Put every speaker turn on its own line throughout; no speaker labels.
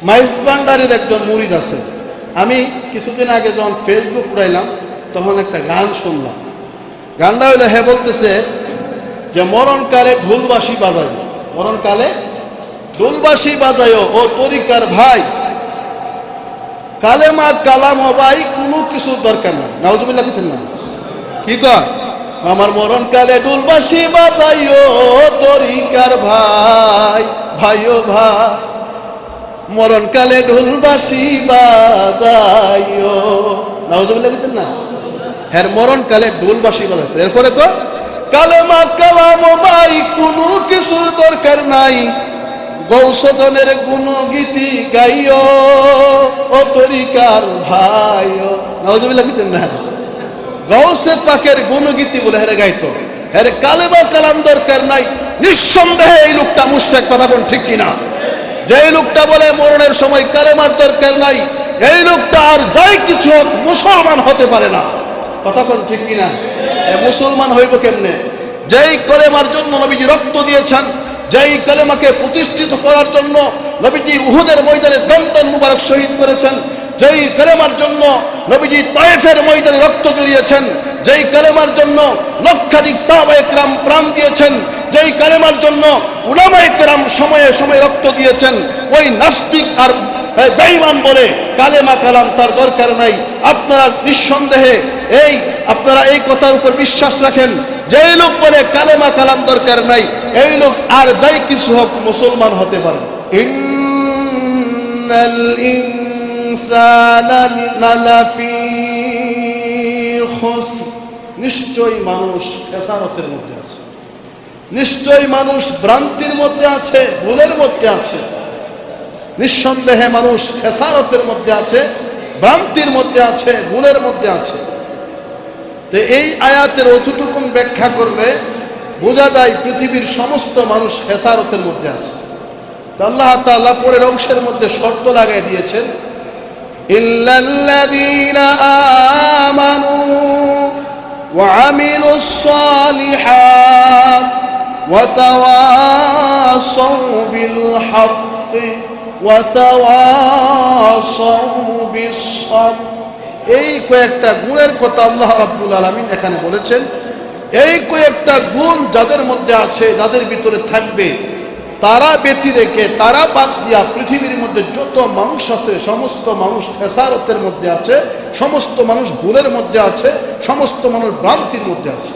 মাইজবান্ডারের একজন মুরিদ আছে। আমি কিছুদিন আগে যখন ফেসবুক উড়াইলাম তখন একটা গান শুনলাম। গানটা হইলে হে বলতেছে যে মরণকালে ঢোলবাসি বাজায়, মরণকালে ঢোলবাসি বাজায় ও তরিকার ভাই, কালেমা কালাম ভাই কোনো কিছুর দরকার নাই। নাউজুবিল্লাহ কিছু না, কি কর আমার মরণকালে ঢোলবাসি বাজাইও তরিকার ভাই, ভাইও ভাই, মরণকালে ঢোলবাসি বাজাইও। নাউজুবিল্লাহ কিছু না, হ্যাঁ মরণকালে ঢোলবাসি বাজাইতো। এরপরে তো কালেমা কালাম ভাই কোনো কিছুর দরকার নাই, গৌসদনের গুণগীতি গাইও ও তরিকার ভাইও। নাউজুবিল্লাহ কিছু না, গৌসে পাকের গুণগীতি বলে হেরে গাইতো। এর কালেমা কালাম দরকার নাই। নিঃসন্দেহে এই লোকটা মুশরিক, কথা কোন ঠিক কিনা? যে লোকটা বলে মরণের সময় কালেমার দরকার নাই, এই লোকটা আর যাই কিছু হোক মুসলমান হতে পারে না, কথা কোন ঠিক কিনা? মুসলমান হইব কেমনে? যেই কালেমার জন্য নবীজি রক্ত দিয়েছেন, যেই কালেমাকে প্রতিষ্ঠিত করার জন্য নবীজি উহুদের ময়দানে দমদম মুবারক শহীদ করেছেন, যেই কালেমার জন্য নবীজি তায়েফের ময়দানে রক্ত জড়িয়েছেন, যেই কালেমার জন্য লক্ষাধিক সাহাবায়ে কেরাম প্রাণ দিয়েছেন, যেই কালেমার জন্য উলামায়ে কেরাম সময়ে সময়ে রক্ত দিয়েছেন, ওই নাস্তিক আর বেঈমান বলে কালেমা কালাম তার দরকার নাই। আপনারা নিঃসন্দেহে আপনারা এই কথার উপর বিশ্বাস রাখেন, যেই লোক বলে কালেমা কালাম দরকার নাই, এই লোক আর যাই কিছু হোক মুসলমান হতে পারে। ইন্নাল ইনসানা লাফি খুসর, নিশ্চয়ই মানুষ খেসারতের মধ্যে আছে, নিশ্চয়ই মানুষ ভ্রান্তির মধ্যে আছে, ভুলের মধ্যে আছে। নিঃসন্দেহে মানুষ খেসারতের মধ্যে আছে, ভ্রান্তির মধ্যে আছে, ভুলের মধ্যে আছে। তো এই আয়াতের অতটুকুন ব্যাখ্যা করলে বোঝা যায় পৃথিবীর সমস্ত মানুষ খেসারতের মধ্যে আছে। তো আল্লাহ তাআলা পরের অংশের মধ্যে শর্ত লাগাই দিয়েছেন, ইল্লাল্লাযীনা আমানু ওয়া আমিলুস সালিহাত ওয়া তাওয়াসাউ বিল হাক্কি ওয়া তাওয়াসাউ বিস সাবর। এই কয়েকটা গুণের কথা আল্লাহ রাব্বুল আলামিন এখানে বলেছেন। এই কয়েকটা গুণ যাদের মধ্যে আছে, যাদের ভিতরে থাকবে, তারা ব্যতি রেখে, তারা বাদ দিয়া পৃথিবীর মধ্যে যত মানুষ আছে সমস্ত মানুষ খেসারতের মধ্যে আছে, সমস্ত মানুষ ভুলের মধ্যে আছে, সমস্ত মানুষ ভ্রান্তির মধ্যে আছে।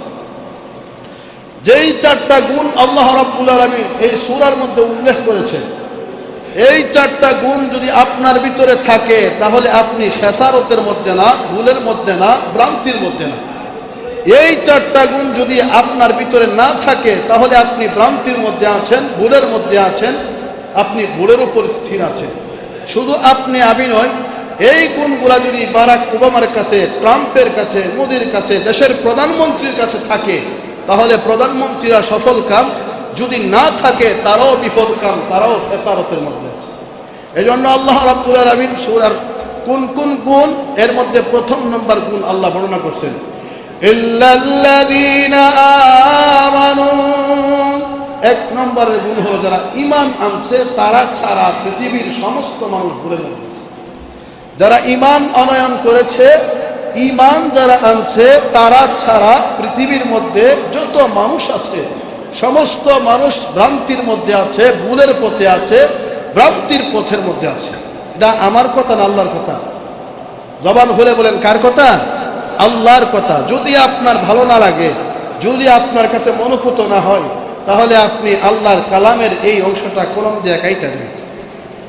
যেই চারটা গুণ আল্লাহ রাব্বুল আলামিন এই সূরার মধ্যে উল্লেখ করেছেন, এই চারটা গুণ যদি আপনার ভিতরে থাকে তাহলে আপনি খেসারতের মধ্যে না, ভুলের মধ্যে না, ভ্রান্তির মধ্যে না। এই চারটা গুণ যদি আপনার ভিতরে না থাকে তাহলে আপনি ভ্রান্তির মধ্যে আছেন, ভুলের মধ্যে আছেন, আপনি ভুলের উপর স্থির আছেন। শুধু আপনি আমি নয়, এই গুণগুলা যদি বারাক ওবামার কাছে, ট্রাম্পের কাছে, মোদির কাছে, দেশের প্রধানমন্ত্রীর কাছে থাকে তাহলে প্রধানমন্ত্রীরা সফল কাম, যদি না থাকে তারাও বিফল কাম, তারাও খেসারতের মধ্যে আছে। এই জন্য আল্লাহ রাব্বুল আলামিন সূরার কোন কোন গুণ, এর মধ্যে প্রথম নম্বর গুণ আল্লাহ বর্ণনা করছেন, ইল্লাল্লাযীনা আমানু। এক নম্বরের গুণ হলো যারা ঈমান আনছে তারা ছাড়া পৃথিবীর সমস্ত মানুষ ভুলে যাবে। যারা ঈমান আনয়ন করেছে, ঈমান যারা আনছে তারা ছাড়া পৃথিবীর মধ্যে যত মানুষ আছে সমস্ত মানুষ ভ্রান্তির মধ্যে আছে, ভুলের পথে আছে, ভ্রান্তির পথের মধ্যে আছে। এটা আমার কথা না আল্লাহর কথা? জবান খুলে বলেন কার কথা? আল্লাহর কথা। যদি আপনার ভালো না লাগে, যদি আপনার কাছে মনোপুত না হয়, তাহলে আপনি আল্লাহর কালামের এই অংশটা কলম দিয়ে কাইটা দেন,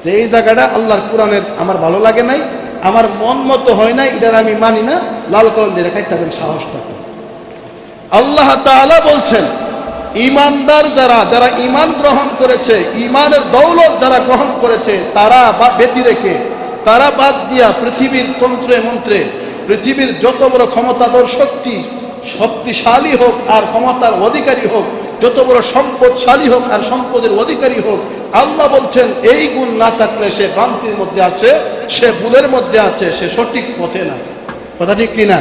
যে এই জায়গাটা আল্লাহর কোরআনের আমার ভালো লাগে নাই, আমার মন মতো হয় নাই, এটা আমি মানি না, লাল কলম দিয়ে কাইটা দেন, সাহসটা। আল্লাহ তাআলা বলছেন ঈমানদার যারা, যারা ঈমান গ্রহণ করেছে, ঈমানের দৌলত যারা গ্রহণ করেছে, তারা ব্যতি রেখে, তারা বাদ দিয়া পৃথিবীর তন্ত্রে মন্ত্রে, পৃথিবীর যত বড় ক্ষমতাধর শক্তিশালী হোক আর ক্ষমতার অধিকারী হোক, যত বড় সম্পদশালী হোক আর সম্পদের অধিকারী হোক, আল্লাহ বলছেন এই গুণ না থাকলে সে ভ্রান্তির মধ্যে আছে, সে ভুলের মধ্যে আছে, সে সঠিক পথে নাই। কথা ঠিক কিনা?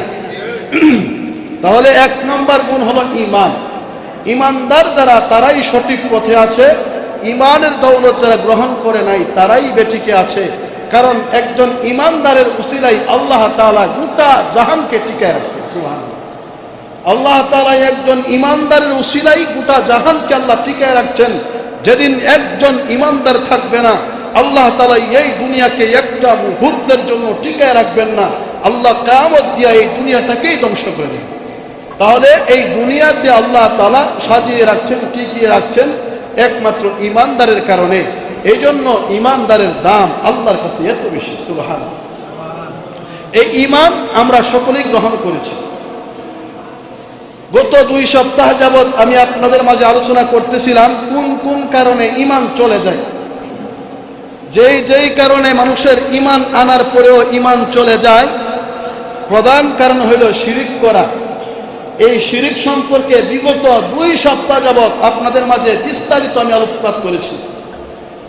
তাহলে এক নম্বর গুণ হলো ঈমান। ঈমানদার যারা তারাই সঠিক পথে আছে, ইমানের দৌলত যারা গ্রহণ করে নাই তারাই বেটিকে আছে। কারণ একজন ইমানদারের উসিলাই আল্লাহ তাআলা গোটা জাহানকে টিকায় রাখছেন। সুবহানাল্লাহ। আল্লাহ তাআলা একজন ইমানদারের উসিলাই গোটা জাহানকে আল্লাহ টিকায় রাখছেন। যেদিন একজন ইমানদার থাকবে না, আল্লাহ তাআলা এই দুনিয়াকে একটা মুহূর্তের জন্য টিকায় রাখবেন না। আল্লাহ কিয়ামত দিয়ে এই দুনিয়াটাকেই ধ্বংস করে দেবেন। তাহলে এই দুনিয়াতে আল্লাহ তাআলা সাজিয়ে রাখছেন, টিকিয়ে রাখছেন একমাত্র ইমানদারের কারণে। এই জন্য ইমানদারের দাম আল্লাহর কাছে এত বেশি। সুবহানাল্লাহ। এই ঈমান আমরা সকলেই গ্রহণ করেছি। গত 2 সপ্তাহ যাবৎ আমি আপনাদের মাঝে আলোচনা করতেছিলাম কোন কোন কারণে ঈমান চলে যায়। যেই কারণে মানুষের ঈমান আনার পরেও ঈমান চলে যায়, প্রধান কারণ হইল শিরিক করা। এই শিরিক সম্পর্কে বিগত 2 সপ্তাহ যাবৎ আপনাদের মাঝে বিস্তারিত আমি আলোকপাত করেছি।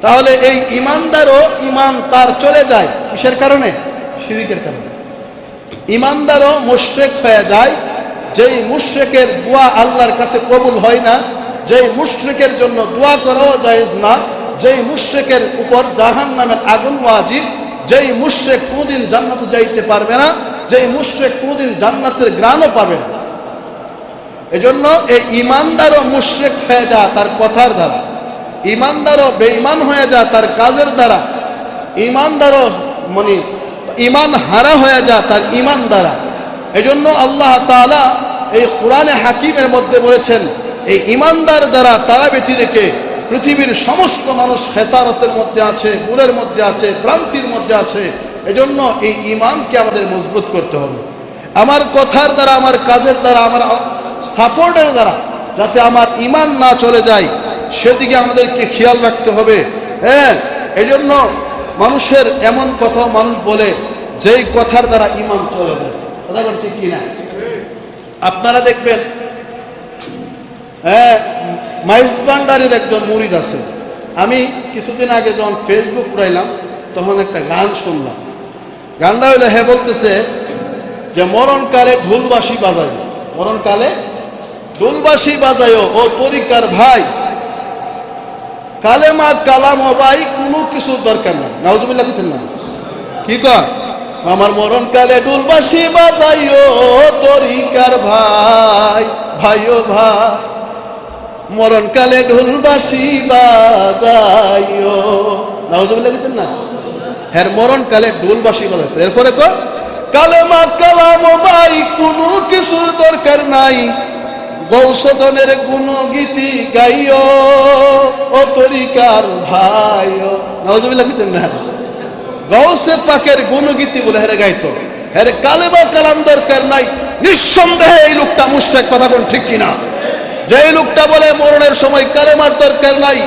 তাহলে এই ঈমানদারও ঈমান তার চলে যায় কিসের কারণে? শিরিকের কারণে। ঈমানদারও মুশরিক হয়ে যায়। যেই মুশরিকের দোয়া আল্লাহর কাছে কবুল হয় না, যেই মুশরিকের জন্য দোয়া করাও জায়েজ না, যেই মুশরিকের উপর জাহান্নামের আগুন ওয়াজিব, যেই মুশরিক কোনদিন জান্নাতে যাইতে পারবে না, যেই মুশরিক কোনদিন জান্নাতের ঘ্রাণও পাবে না। এজন্য এই ঈমানদারও মুশরিক হয়ে যায় তার কথার দ্বারা, ঈমানদারও বেঈমান হয়ে যায় তার কাজের দ্বারা, ঈমানদারও ঈমান হারা হয়ে যায় তার ঈমান দ্বারা। এজন্য আল্লাহ তাআলা এই কোরআনে হাকিমের মধ্যে বলেছেন, এই ঈমানদার যারা তারা ব্যতিরেকে পৃথিবীর সমস্ত মানুষ খেসারতের মধ্যে আছে, ভুলের মধ্যে আছে, ভ্রান্তির মধ্যে আছে। এজন্য এই ঈমানকে আমাদের মজবুত করতে হবে। আমার কথার দ্বারা, আমার কাজের দ্বারা, আমার সাপোর্টের দ্বারা যাতে আমার ঈমান না চলে যায় সেদিকে আমাদেরকে খেয়াল রাখতে হবে। হ্যাঁ, এজন্য মানুষের এমন কথা মানুষ বলে যেই কথার দ্বারা ঈমান চলে যায়। কথা বল ঠিক কিনা? আপনারা দেখবেন, হ্যাঁ, মাইজবান্ডারের একজন মুরিদ আছে। আমি কিছুদিন আগে যখন ফেসবুক উড়াইলাম তখন একটা গান শুনলাম। গানটা হইলে হে বলতেছে যে মরণকালে ঢোলবাঁশি বাজায়, মরণকালে ঢোলবাঁশি বাজায়ও ও তরিকার ভাই, কালেমা কালাম ও ভাই কোনো কিছু দরকার নাই। নাউজুবিল্লাহ বলছেন না? কি কয়? আমার মরণকালে ঢোলবাঁশি বাজাইও তরিকার ভাই, ভাইও ভাই, মরণকালে ঢোলবাঁশি বাজাইও। নাউজুবিল্লাহ বলছেন না? হ্যাঁ, মরণকালে ঢোলবাঁশি বাজাইতো। এরপরে কো কালেমা কালাম ও ভাই কোনো কিছুর দরকার নাই, গৌসদনের গুণগীতি গাইও ও তরিকার ভাইও। নাউজুবিল্লাহ বলছেন না? গৌসে পাকের গুণগীতি বলে হেরে গাইতো। হেরে কালেমা কালাম দরকার নাই। নিঃসন্দেহে এই লোকটা মুশরিক। কথা কোন ঠিক কিনা? যেই লোকটা বলে মরণের সময় কালেমার দরকার নাই,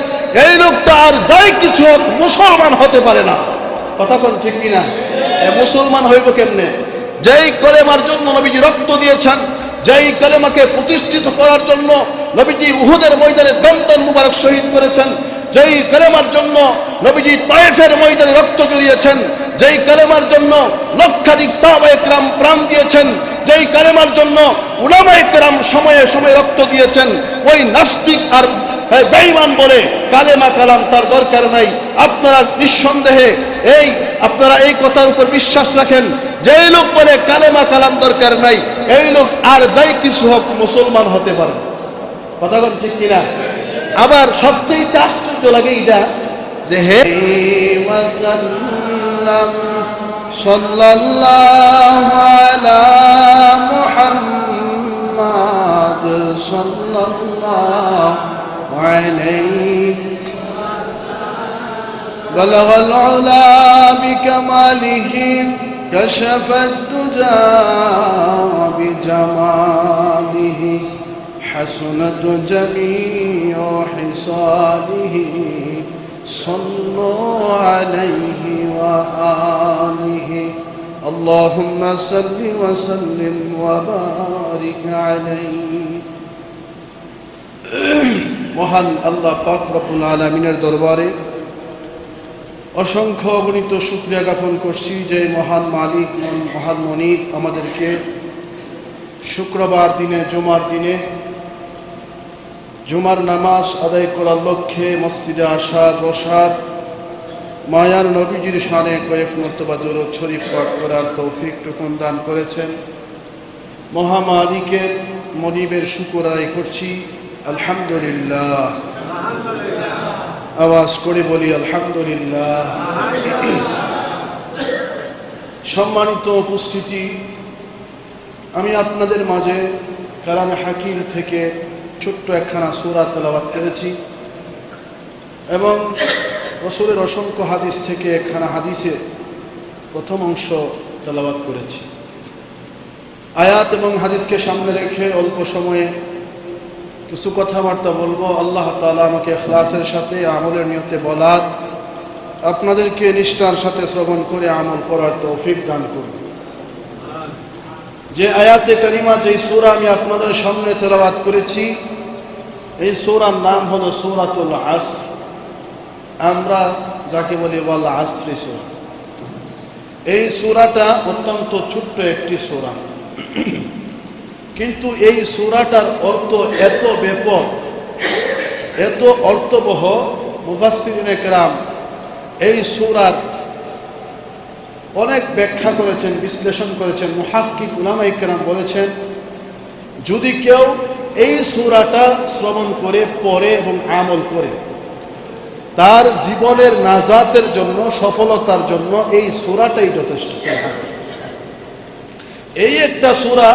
এই লোকটা আর যাই কিছু হোক মুসলমান হতে পারে না। কথা কোন ঠিক কিনা? মুসলমান হইব কেমনে? যেই কালেমার জন্য নবীজি রক্ত দিয়েছেন, যেই কালেমাকে প্রতিষ্ঠিত করার জন্য নবীজি উহুদের ময়দানে দমদম মুবারক শহীদ করেছেন, যেই কালেমার জন্য নবীজি তায়েফের ময়দানে রক্ত জড়িয়েছেন, যেই কালেমার জন্য লক্ষাধিক সাহাবায়ে কেরাম প্রাণ দিয়েছেন, যেই কালেমার জন্য উলামায়ে কেরাম সময়ে সময়ে রক্ত দিয়েছেন, ওই নাস্তিক আর বেঈমান বলে কালেমা কালাম তার দরকার নাই। আপনারা নিঃসন্দেহে আপনারা এই কথার উপর বিশ্বাস রাখেন, যেই লোক বলে কালেমা কালাম দরকার নাই, এই লোক আর যাই কিছু হোক মুসলমান হতে পারে। কথা বল ঠিক কিনা? আবার সবচেয়ে আশ্চর্য লাগে এটা যে হে ওয়াসাল্লাম সাল্লাল্লাহু আলা মুহাম্মাদ সাল্লাল্লাহু আলাইহি বালাগাল উলা বিকামালিহি কাশাফাদ দুজা বিজামালিহি حسنت جميع حصاله صلوا عليه وآله اللهم صل وسلم وبارك عليه। মহান আল্লাহ পাক রব্বুল আলামিনের দরবারে অসংখ্য অগণিত শুকরিয়া জ্ঞাপন করছি যে মহান মালিক, মহান মনিব আমাদেরকে শুক্রবার দিনে, জুমার দিনে জুমার নামাজ আদায় করার লক্ষ্যে মসজিদে আসার বসার মায়ার নবীজির শানে কয়েক মর্তবা দুরূদ শরীফ পাঠ করার তৌফিক টুকুন দান করেছেন। মহামালিকের মনিবের শুকর আদায় করছি আলহামদুলিল্লাহ। আওয়াজ করে বলি আলহামদুলিল্লাহ। সম্মানিত উপস্থিতি, আমি আপনাদের মাঝে কালামে হাকিম থেকে ছোট্ট একখানা সূরা তেলাওয়াত করেছি এবং রাসূলের অসংখ্য হাদিস থেকে একখানা হাদিসে প্রথম অংশ তেলাওয়াত করেছি। আয়াত এবং হাদিসকে সামনে রেখে অল্প সময়ে কিছু কথাবার্তা বলবো। আল্লাহ তাআলা আমাকে ইখলাসের সাথে আমলের নিয়তে বলার, আপনাদেরকে নিষ্ঠার সাথে শ্রবণ করে আমল করার তৌফিক দান করুন। যে আয়াতে কারিমা, যে সূরা আমি আপনাদের সামনে তেলাওয়াত করেছি, এই সূরার নাম হলো সূরাতুল আসর। আমরা যাকে বলি ওয়াল আসরি সূরা। এই সূরাটা অত্যন্ত ছোট্ট একটি সূরা, কিন্তু এই সূরাটার অর্থ এত ব্যাপক, এত অর্থবহ। মুফাসসিরিনে কেরাম এই সূরার অনেক ব্যাখ্যা করেছেন, বিশ্লেষণ করেছেন। মুহাক্কিক উলামায়ে কেরাম বলেছেন, যদি কেউ এই সূরাটা শ্রবণ করে, পড়ে এবং আমল করে, তার জীবনের নাজাতের জন্য, সফলতার জন্য এই সূরাটাই যথেষ্ট। এই একটা সূরা,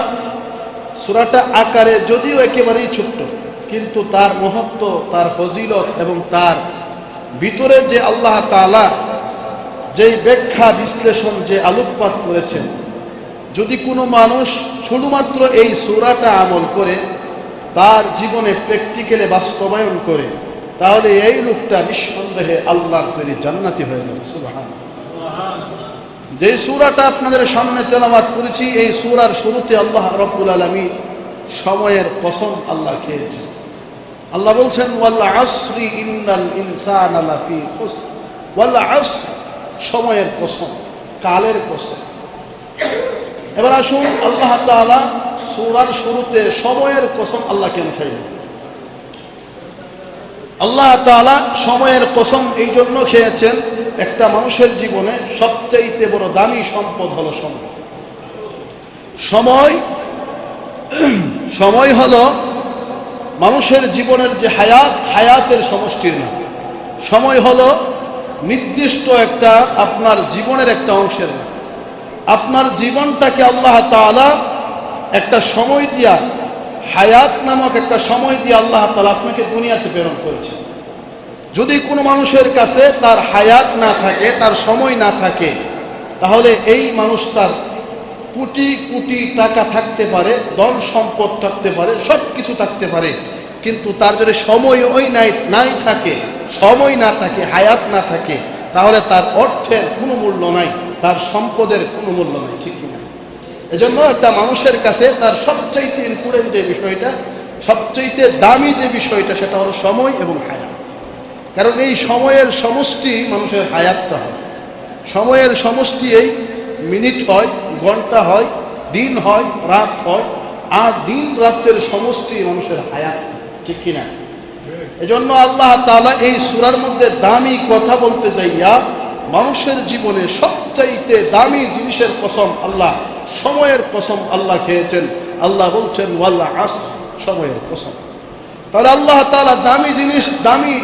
সূরাটা আকারে যদিও একেবারেই ছোট্ট, কিন্তু তার মহত্ব, তার ফজিলত এবং তার ভিতরে যে আল্লাহ তাআলা যেই ব্যাখ্যা বিশ্লেষণ, যে আলোকপাত করেছেন, যদি কোনো মানুষ শুধুমাত্র এই সূরাটা আমল করে, তার জীবনে প্র্যাকটিক্যালে বাস্তবায়ন করে, তাহলে এই লোকটা নিঃসন্দেহে আল্লাহর তৈরি জান্নাতি হয়ে যাবে। সুবহানাল্লাহ। যে সূরাটা আপনাদের সামনে তেলাওয়াত করেছি, এই সূরার শুরুতে আল্লাহ রাব্বুল আলামিন সময়ের কসম আল্লাহ খেয়েছেন। আল্লাহ বলছেন, ওয়াল আসরি ইন্নাল ইনসানা লাফি খুসর। ওয়াল আসর, সময়ের কসম, কালের কসম। এবার আসুন, আল্লাহ তাআলা সূরার শুরুতে সময়ের কসম আল্লাহ কেন খাইলেন? আল্লাহ তাআলা সময়ের কসম এই জন্য খেয়েছেন, একটা মানুষের জীবনে সবচাইতে বড় দামি সম্পদ হলো সময়। সময়, সময় হলো মানুষের জীবনের যে হায়াতের সমষ্টির নাম। সময় হলো নির্দিষ্ট একটা আপনার জীবনের একটা অংশের নাম। আপনার জীবনটাকে আল্লাহ তাআলা একটা সময় দিয়া, হায়াত নামক একটা সময় দিয়ে আল্লাহ তাআলা আপনাকে দুনিয়াতে প্রেরণ করেছেন। যদি কোনো মানুষের কাছে তার হায়াত না থাকে, তার সময় না থাকে, তাহলে এই মানুষটার কোটি কোটি টাকা থাকতে পারে, ধন সম্পদ থাকতে পারে, সব কিছু থাকতে পারে, কিন্তু তার যদি সময় নাই থাকে, সময় না থাকে, হায়াত না থাকে, তাহলে তার অর্থের কোনো মূল্য নাই, তার সম্পদের কোনো মূল্য নাই। ঠিক কিনা? এজন্য একটা মানুষের কাছে তার সবচাইতে ইম্পর্টেন্ট যে বিষয়টা, সবচাইতে দামি যে বিষয়টা, সেটা হলো সময় এবং হায়াত। কারণ এই সময়ের সমষ্টি মানুষের হায়াতটা হয়। সময়ের সমষ্টি এই মিনিট হয়, ঘন্টা হয়, দিন হয়, রাত হয়, আর দিন রাতের সমষ্টি মানুষের হায়াত। ঠিক কিনা? এজন্য আল্লাহ তাআলা এই সূরার মধ্যে দামি কথা বলতে যাইয়া মানুষের জীবনে সবচাইতে দামি জিনিসের কসম আল্লাহ, সময়ের কসম আল্লাহ খেয়েছেন। আল্লাহ বলছেন, ওয়াল আসর, সময়ের কসম। তাহলে আল্লাহ তাআলা দামি জিনিস, দামি,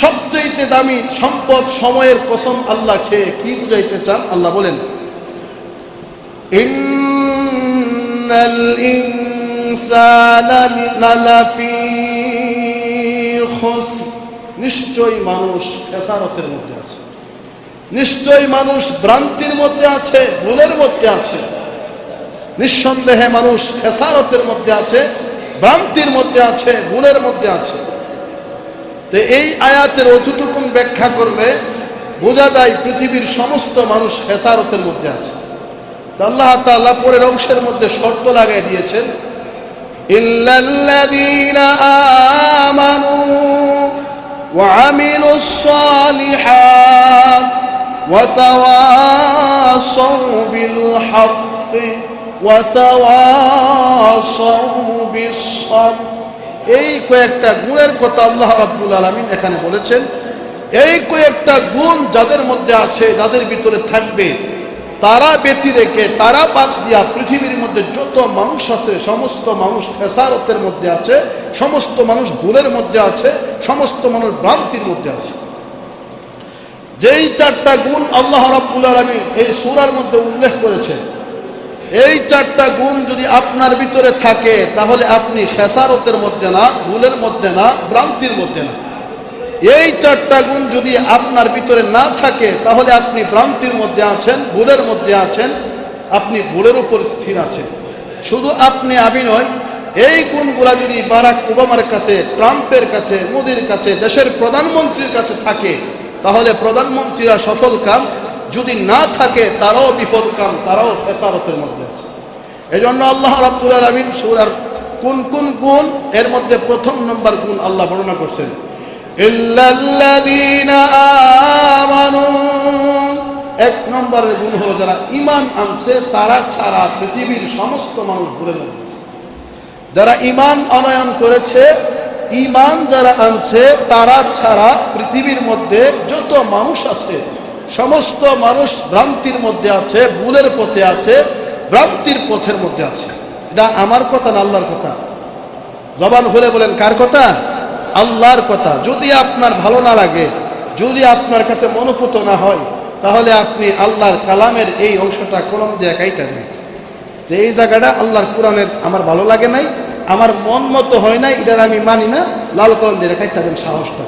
সবচাইতে দামি সম্পদ সময়ের কসম আল্লাহ খেয়ে কি বুঝাইতে চান? আল্লাহ বলেন, ইন্নাল ইনসানা লাফি খুসর। নিশ্চয়ই মানুষ খেসারতের মধ্যে আছে, নিশ্চয়ই মানুষ ভ্রান্তির মধ্যে আছে, ভুলের মধ্যে আছে। নিঃসন্দেহে মানুষ খেসারতের মধ্যে আছে, ভ্রান্তির মধ্যে আছে, ভুলের মধ্যে আছে। তো এই আয়াতের অতটুকুন ব্যাখ্যা করলে বোঝা যায় পৃথিবীর সমস্ত মানুষ খেসারতের মধ্যে আছে। তো আল্লাহ তাআলা পরের অংশের মধ্যে শর্ত লাগাই দিয়েছেন, ইল্লাল্লাযীনা আমানু ওয়া আমিলুস সালিহাত ওয়া তাওয়াসাউ বিল হক ওয়া তাওয়াসাউ বিস সাবর এই কয়েকটা গুণের কথা আল্লাহ রাব্বুল আলামিন এখানে বলেছেন। এই কয়েকটা গুণ যাদের মধ্যে আছে, যাদের ভিতরে থাকবে, তারা ব্যতি রেখে, তারা বাদ দিয়া পৃথিবীর মধ্যে যত মানুষ আছে, সমস্ত মানুষ খেসারতের মধ্যে আছে, সমস্ত মানুষ ভুলের মধ্যে আছে, সমস্ত মানুষ ভ্রান্তির মধ্যে আছে। যেই চারটা গুণ আল্লাহ রাব্বুল আলামিন এই সূরার মধ্যে উল্লেখ করেছেন, এই চারটা গুণ যদি আপনার ভিতরে থাকে, তাহলে আপনি খেসারতের মধ্যে না, ভুলের মধ্যে না, ভ্রান্তির মধ্যে না। এই চারটা গুণ যদি আপনার ভিতরে না থাকে, তাহলে আপনি ভ্রান্তির মধ্যে আছেন, ভুলের মধ্যে আছেন, আপনি ভুলের উপর স্থির আছেন। শুধু আপনি আমি নয়, এই গুণগুলা যদি বারাক ওবামার কাছে, ট্রাম্পের কাছে, মোদির কাছে, দেশের প্রধানমন্ত্রীর কাছে থাকে, তাহলে প্রধানমন্ত্রীরা সফল কাম, যদি না থাকে তারাও বিফল কাম, তারাও খেসারতের মধ্যে আছে। এই জন্য আল্লাহ রাব্বুল আলামিন সূরার কোন কোন গুণ, এর মধ্যে প্রথম নম্বর গুণ আল্লাহ বর্ণনা করছেন, ইল্লাল্লাযীনা আমানু। এক নম্বরের গুণ হলো যারা ঈমান আনছে, তারা ছাড়া পৃথিবীর সমস্ত মানুষ ভুলে যাচ্ছে। যারা ঈমান আনয়ন করেছে, ঈমান যারা আনছে, তারা ছাড়া পৃথিবীর মধ্যে যত মানুষ আছে, সমস্ত মানুষ ভ্রান্তির মধ্যে আছে, ভুলের পথে আছে, ভ্রান্তির পথের মধ্যে আছে। এটা আমার কথা না আল্লাহর কথা? জবান খুলে বলেন, কার কথা? আল্লাহর কথা। যদি আপনার ভালো না লাগে, যদি আপনার কাছে মনোপুত না হয়, তাহলে আপনি আল্লাহর কালামের এই অংশটা কলম দিয়ে কাইটা দেন, যে এই জায়গাটা আল্লাহর কোরআনের আমার ভালো লাগে নাই, আমার মন মতো হয় নাই, এটার আমি মানি না, লাল কলম দিয়ে কাইটা দেন, সাহসটা।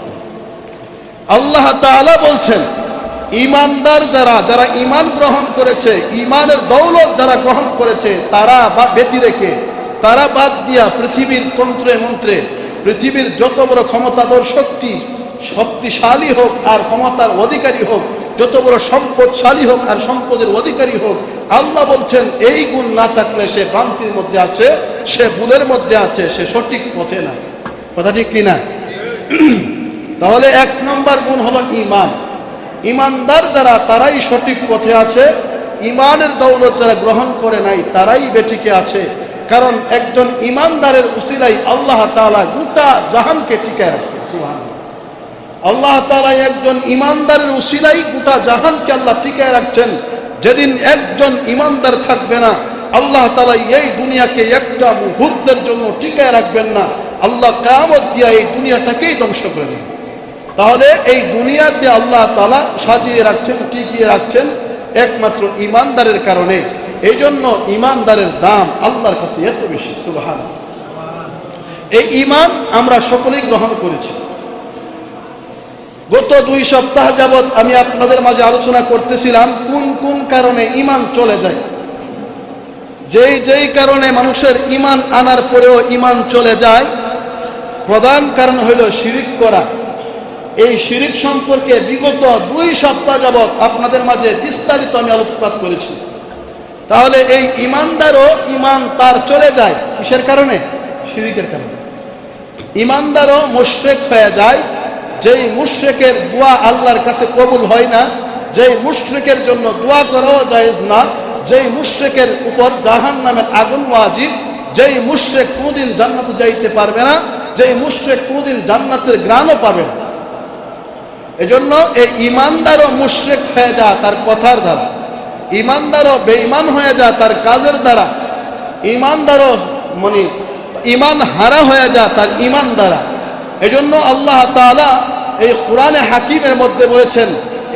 আল্লাহ তাআলা বলছেন, ঈমানদার যারা, যারা ঈমান গ্রহণ করেছে, ঈমানের দৌলত যারা গ্রহণ করেছে, তারা ব্যতি রেখে, তারা বাদ দিয়া পৃথিবীর তন্ত্রে মন্ত্রে, পৃথিবীর যত বড় ক্ষমতাধর শক্তিশালী হোক আর ক্ষমতার অধিকারী হোক, যত বড় সম্পদশালী হোক আর সম্পদের অধিকারী হোক, আল্লাহ বলছেন এই গুণ না থাকলে সে ভ্রান্তির মধ্যে আছে, সে ভুলের মধ্যে আছে, সে সঠিক পথে নাই। কথা ঠিক কিনা? তাহলে এক নম্বর গুণ হলো ঈমান। ঈমানদার যারা, তারাই সঠিক পথে আছে। ঈমানের দৌলত যারা গ্রহণ করে নাই, তারাই বেঠিকে আছে। কারণ একজন ঈমানদারের উসিলাই আল্লাহ তাআলা গোটা জাহানকে টিকায় রাখছেন। সুবহানাল্লাহ। আল্লাহ তাআলা একজন ঈমানদারের উসিলাই গোটা জাহানকে আল্লাহ টিকায় রাখছেন। যেদিন একজন ঈমানদার থাকবে না, আল্লাহ তাআলা এই দুনিয়াকে একটা মুহূর্তের জন্য টিকায় রাখবেন না। আল্লাহ কিয়ামত দিয়া এই দুনিয়াটাকেই ধ্বংস করে দেবেন। তাহলে এই দুনিয়াতে আল্লাহ তাআলা সাজিয়ে রাখছেন, টিকিয়ে রাখছেন একমাত্র ঈমানদারের কারণে। এই জন্য ঈমানদারের দাম আল্লাহর কাছে এত বেশি। সুবহানাল্লাহ। এই ঈমান আমরা সকলেই গ্রহণ করেছি। গত 2 সপ্তাহ যাবৎ আমি আপনাদের মাঝে আলোচনা করতেছিলাম কোন কোন কারণে ঈমান চলে যায়। যেই কারণে মানুষের ঈমান আনার পরেও ঈমান চলে যায়, প্রধান কারণ হইল শিরিক করা। এই শিরিক সম্পর্কে বিগত 2 সপ্তাহ যাবৎ আপনাদের মাঝে বিস্তারিত আমি আলোকপাত করেছি। তাহলে এই ঈমানদারও ঈমান তার চলে যায় কিসের কারণে? শিরিকের কারণে। ঈমানদারও মুশরিক হয়ে যায়। যেই মুশরিকের দোয়া আল্লাহর কাছে কবুল হয় না, যেই মুশরিকের জন্য দোয়া করাও জায়েজ না, যেই মুশরিকের উপর জাহান্নামের আগুন ওয়াজিব, যেই মুশরিক কোনোদিন জান্নাতে যাইতে পারবে না, যেই মুশরিক কোনোদিন জান্নাতের ঘ্রাণও পাবে না। এজন্য এই ঈমানদারও মুশরিক হয়ে যায় তার কথার দ্বারা, ঈমানদারও বেঈমান হয়ে যায় তার কাজের দ্বারা, ঈমানদারও ঈমান হারা হয়ে যায় তার ঈমান দ্বারা। এজন্য আল্লাহ তাআলা এই কোরআনে হাকিমের মধ্যে বলেছেন,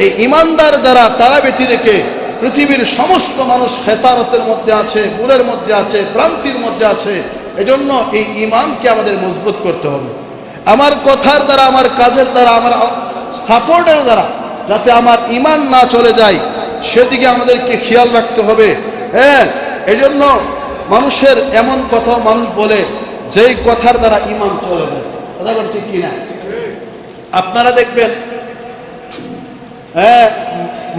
এই ঈমানদার যারা, তারা ব্যতি রেখে পৃথিবীর সমস্ত মানুষ খেসারতের মধ্যে আছে, ভুলের মধ্যে আছে, ভ্রান্তির মধ্যে আছে। এজন্য এই ঈমানকে আমাদের মজবুত করতে হবে। আমার কথার দ্বারা, আমার কাজের দ্বারা, আমার সাপোর্টের দ্বারা যাতে আমার ঈমান না চলে যায়, সেদিকে আমাদেরকে খেয়াল রাখতে হবে। হ্যাঁ, এজন্য মানুষের এমন কথা মানুষ বলে যেই কথার দ্বারা ঈমান চলে যায়। কথা বল ঠিক কিনা? আপনারা দেখবেন, হ্যাঁ,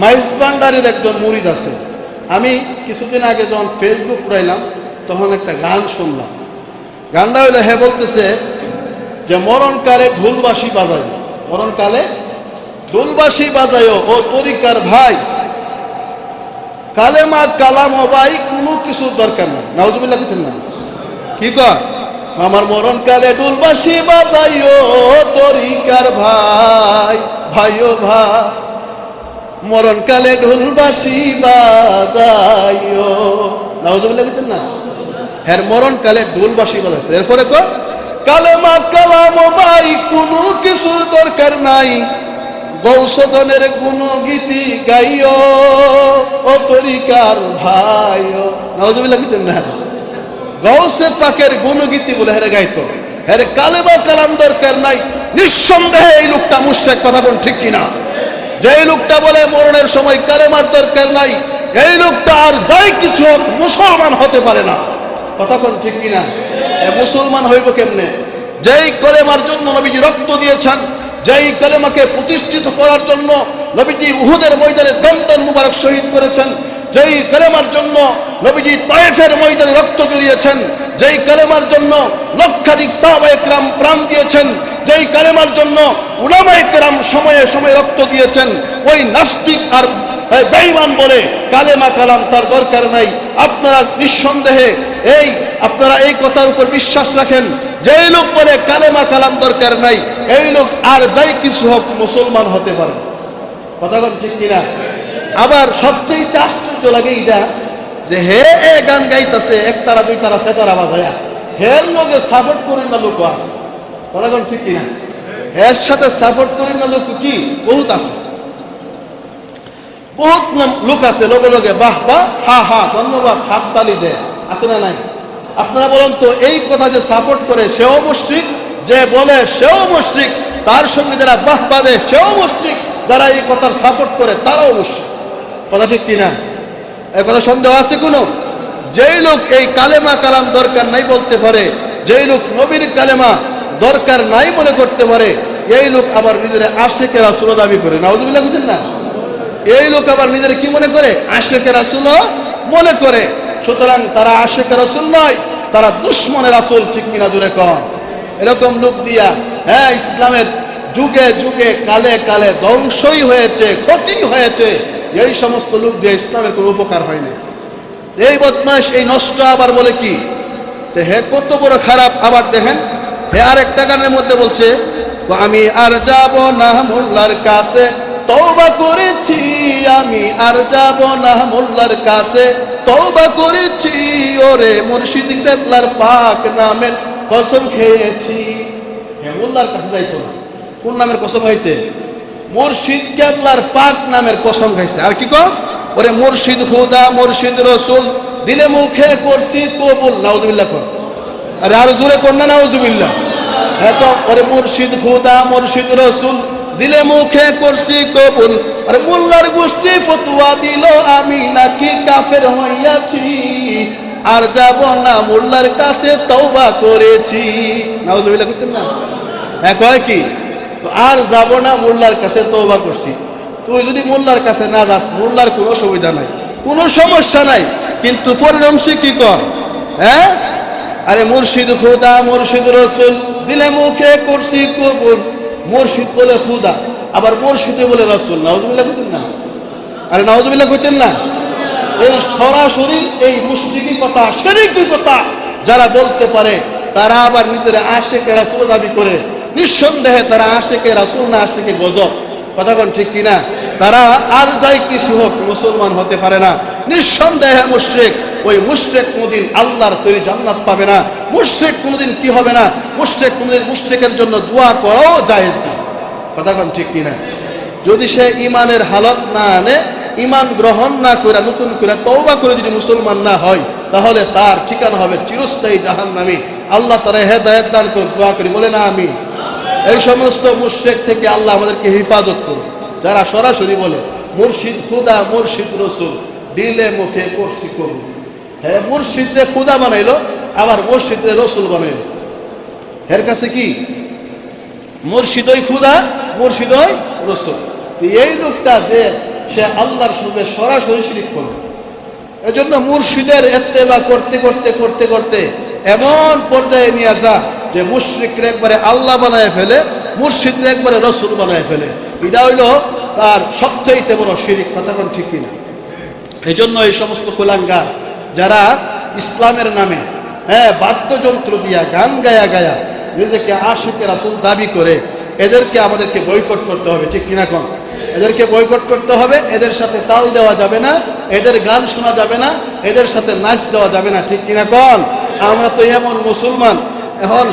মাইজবান্ডারের একজন মুরিদ আছে। আমি কিছুদিন আগে যখন ফেসবুক পড়াইলাম, তখন একটা গান শুনলাম। গানটা হইলে হে বলতেছে যে মরণকালে ঢোলবাঁশি বাজায়, মরণকালে ঢোলবাঁশি বাজায়ও ও তরিকার ভাই, কালেমা কালাম ও ভাই, কোনো কিছুর দরকার নাই। নাউজুবিল্লাহ, কিছু না। কি কয়? আমার মরণকালে ডুলবাসি বাজাইও তরিকার ভাই, ভাইও ভাই, মরণকালে ঢুলবাসি বাজাইও। নাউজুবিল্লাহ বলতেন না, হ্যাঁ মরণকালে ঢুলবাসি বাজাইতো। এরপরে কো কালেমা কালাম ভাই কোনো কিছুর দরকার নাই, গৌসদনের গুণগীতি গাইও ও তরিকার ভাইও। নাউজুবিল্লাহ বলতেন না, গৌসে পাকের গুণগীতি বলে হেরে গাইতো। হেরে কালেমা কালাম দরকার নাই। নিঃসন্দেহে এই লোকটা মুশরিক, কথা বল ঠিক কিনা? যেই লোকটা বলে মরণের সময় কালেমার দরকার নাই, এই লোকটা আর যাই কিছু হোক মুসলমান হতে পারে না, কথা বল ঠিক কিনা? মুসলমান হইব কেমনে? যেই কালেমার জন্য নবীজি রক্ত দিয়েছেন, যেই কালেমাকে প্রতিষ্ঠিত করার জন্য নবীজি উহুদের ময়দানে দমদম মুবারক শহীদ করেছেন, যেই কালেমার জন্য নবীজি তায়েফের ময়দানে রক্ত জড়িয়েছেন, যেই কালেমার জন্য লক্ষাধিক সাহাবায়ে কেরাম প্রাণ দিয়েছেন, যেই কালেমার জন্য উলামায়ে কেরাম সময়ে সময়ে রক্ত দিয়েছেন, ওই নাস্তিক আর বেঈমান বলে কালেমা কালাম তার দরকার নাই। আপনারা নিঃসন্দেহে আপনারা এই কথার উপর বিশ্বাস রাখেন, যেই লোক বলে কালেমা কালাম দরকার নাই, এই লোক আর যাই কিছু হোক মুসলমান হতে পারে, কথা বল ঠিক কিনা? আবার সবচেয়ে আশ্চর্য লাগে এটা যে হে এ গান গাইতেছে একতারা দুই তারা সেতারা বাজায়া, হের লোকে সাপোর্ট করেন না লোক আছে, কথা বল ঠিক কিনা? এর সাথে সাপোর্ট করেন না লোক কি বহুত আছে, বহুত লোক আছে লোকে লোকে বাহ বাহ হা হা ধন্যবাদ হাত তালি দেয়, আছে না নাই? আপনারা বলেন তো এই কথা যে সাপোর্ট করে সেও মুশরিক, যে বলে সেও মুশরিক, তার সঙ্গে যারা বাহ বাদে সেও মুশরিক, যারা এই কথার সাপোর্ট করে তারাও মুশরিক, কথা ঠিক কিনা? এই কথা সন্দেহ আছে কোনো? যেই লোক এই কালেমা কালাম দরকার নাই বলতে পারে, যেই লোক নবীর কালেমা দরকার নাই মনে করতে পারে, এই লোক আবার নিজের আশিকে রাসূল দাবি করে। নাউজুবিল্লাহ বুঝছেন না? এই লোক আবার নিজের কি মনে করে? আশিকে রাসূল মনে করে। সুতরাং তারা আশিকে রাসূল নয়, তারা দুশমনের রাসূল, ঠিক কিনা জোরে কন? এরকম লোক দিয়া হ্যাঁ ইসলামের যুগে যুগে কালে কালে ধ্বংসই হয়েছে, ক্ষতি হয়েছে। এই সমস্ত লোক দিয়ে ইসলামের কোনো উপকার হয়নি। এই বদমাশ এই নষ্ট আবার বলে কি হে কত বড় খারাপ। আবার দেখেন হে আরেকটা গানের মধ্যে বলছে আমি আর যাব না মোল্লার কাছে, তওবা করেছি আমি আর যাব না মোল্লার কাছে, তওবা করেছি ওরে মুর্শিদ কেবলার পাক নামের কসম খেয়েছি। হে মোল্লার কাছে যাইতো না, কোন নামের কসম হয়েছে? মুর্শিদ কেবলার পাক নামের কসম খাইছে। আর কি কো ওরে মুর্শিদ খুদা মুর্শিদ রসুল দিলে মুখে করছি কবুল। নাউজুবিল্লাহ কর, আরে আর জোরে কর না নাউজুবিল্লাহ। হ্যাঁ তো ওরে মুর্শিদ খুদা মুর্শিদ রসুল দিলে মুখে করছি কবুল। আরে মোল্লার গোষ্ঠী ফতুয়া দিল আমি নাকি কাফের হইয়াছি, আর যাব না মোল্লার কাছে তওবা করেছি। নাউজুবিল্লাহ করতেন না? হ্যাঁ কয় কি আর যাব না মোল্লার কাছে তওবা করছি। তুই যদি মোল্লার কাছে না যাস মোল্লার কোনো সুবিধা নাই, কোনো সমস্যা নাই, কিন্তু পরের অংশে কি কর? হ্যাঁ আরে মুর্শিদ খুদা মুর্শিদ রসুল দিলে মুখে করছি কবুল। মুর্শিদ বলে খুদা, আবার মুর্শিদে বলে রসুল। নাউজুবিল্লাহ করতেন না? আরে নাউজুবিল্লাহ করতেন না? এই সরাসরি এই মুশরিকি কথা শিরকি কথা যারা বলতে পারে তারা আবার নিজের আশিকে রাসূল দাবি করে। নিঃসন্দেহে তারা আশিকে রাসূল না আশিকে গজব, কথা বল ঠিক কিনা? তারা আর যাই কিছু হোক মুসলমান হতে পারে না। নিঃসন্দেহে মুশরিক। ওই মুশরিক কোনদিন আল্লাহর তৈরি জান্নাত পাবে না। মুশরিক কোনদিন কি হবে না? মুশরিক কোনদিন মুশরিকের জন্য দোয়া করাও জায়েজ না, কথা বল ঠিক কিনা? যদি সে ইমানের হালত না আনে, ইমান গ্রহণ না করে নতুন করে তওবা করে যদি মুসলমান না হয়, তাহলে তার ঠিকানা হবে চিরস্থায়ী জাহান্নামী। আল্লাহ তাআলা হেদায়েত দান করে দোয়া করি, বলে না আমিন। এই সমস্ত মুশরিক থেকে আল্লাহ আমাদেরকে হেফাজত করুন। যারা সরাসরি বলে মুর্শিদ খুদা মুর্শিদ রসুল দিলে মুখে করছি কবুল। হ্যাঁ মুর্শিদরে খুদা বানাইলো, আবার মুর্শিদরে রসুল বানাইলো। এর কাছে কি মুর্শিদই খুদা মুর্শিদই রসুল। এই লোকটা যে সে আল্লাহর সঙ্গে সরাসরি শিরিক করবে। এজন্য মুর্শিদের ইত্তেবা করতে করতে করতে করতে এমন পর্যায়ে নিয়ে যা যে মুশরিকরা একবারে আল্লাহ বানায় ফেলে, মুর্শিদরা একবারে রসুল বানায় ফেলে। এটা হইল তার সবচাইতে বড় শিরিক, কথা কোন ঠিক কিনা? এই জন্য এই সমস্ত কুলাঙ্গার যারা ইসলামের নামে বাদ্যযন্ত্র দিয়া গান গায়া গায়া নিজেকে আশিকে রাসূল দাবি করে, এদেরকে আমাদেরকে বয়কট করতে হবে, ঠিক কিনা কোন? এদেরকে বয়কট করতে হবে। এদের সাথে তাল দেওয়া যাবে না, এদের গান শোনা যাবে না, এদের সাথে নাচ দেওয়া যাবে না, ঠিক কিনা কোন? আমরা তো এমন মুসলমান, এখন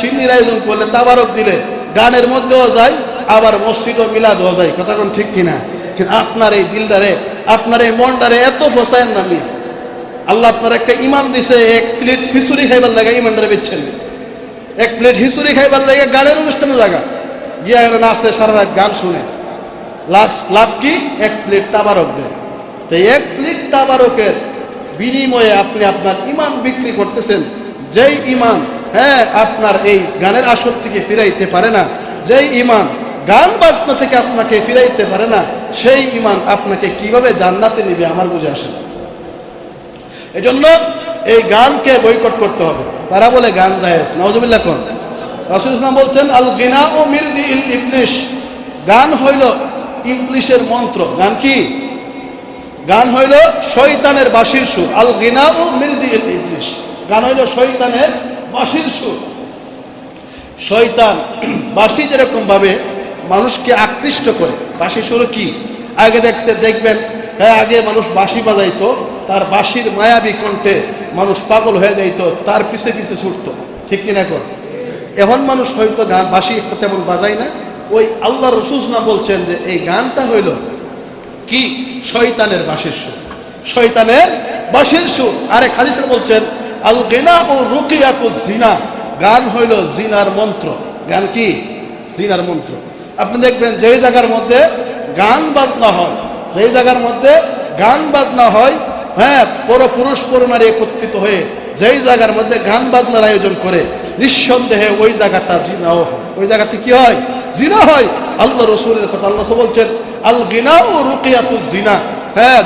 সিন্নির আয়োজন করলে, তাবারক দিলে গানের মধ্যেও যাই, আবার মসজিদ ও মিলাদও যাই, কথা কোন ঠিক কিনা? কিন্তু আপনার এই দিলদারে, আপনার এই মনটারে এত ফসায়েন নামি, আল্লাহ আপনার একটা ইমান দিছে, এক প্লেট খিচুড়ি খাইবার লাগে ইমানটারে বেচছেন, এক প্লেট খিচুড়ি খাইবার লাগে গানের অনুষ্ঠানে জায়গা গিয়া নাচে, সারা রাত গান শুনে, লাভ কি? এক প্লেট তাবারক দেয়। তো এক প্লেট তাবারকের বিনিময়ে আপনি আপনার ইমান বিক্রি করতেছেন। যেই ইমান আপনার এই গানের আসর থেকে ফিরাইতে পারে না, যেই ইমান গান বাজনা থেকে আপনাকে ফিরাইতে পারে না, সেই ইমান আপনাকে কিভাবে জান্নাতে নিবে আমার বুঝে আসে না। এজন্য এই গানকে বয়কট করতে হবে। তারা বলে গান জায়েজ, নাউজুবিল্লাহ কোন? রাসূল সাল্লাল্লাহু বলছেন আল গিনা ও মিরদি ইল ইবলিশ, গান হইল ইবলিশের মন্ত্র। গান কি? গান হইল শয়তানের বাঁশির সুর। আল গিনা ও মিরদি ইল ইবলিশ, গান হইল শয়তানের বাঁশির সুর। শয়তান বাঁশি যেরকম ভাবে মানুষকে আকৃষ্ট করে, বাঁশির সুর কি? আগে দেখবেন আগে মানুষ বাঁশি বাজাইতো, তার বাঁশির মায়াবী কণ্ঠে মানুষ পাগল হয়ে যাইত, তার পিছে পিছে ছুটতো, ঠিক কিনা কর? এখন মানুষ হয়তো গান বাঁশি একটা তেমন বাজায় না। ওই আল্লাহ রাসূল বলছেন যে এই গানটা হইল কি? শয়তানের বাঁশির সুর, শয়তানের বাঁশির সুর। আরে হাদিসে বলছেন আল গিনা ও রুকিয়াতুজ জিনা, গান হইল জিনার মন্ত্র। গান কি? জিনার মন্ত্র। আপনি দেখবেন যেই জায়গার মধ্যে গান বাজনা হয়, যেই জায়গার মধ্যে গান বাজনা হয়, পরপুরুষ পরনারী একত্রিত হয়ে যেই জায়গার মধ্যে গান বাজনার আয়োজন করে, নিঃসন্দেহে ওই জায়গাটা জিনাও হয়। ওই জায়গাতে কি হয়? জিনা হয়। আল্লাহ রাসূলের কথা, আল্লাহ বলছেন আল গিনা ও রুকিয়াতুজ জিনা,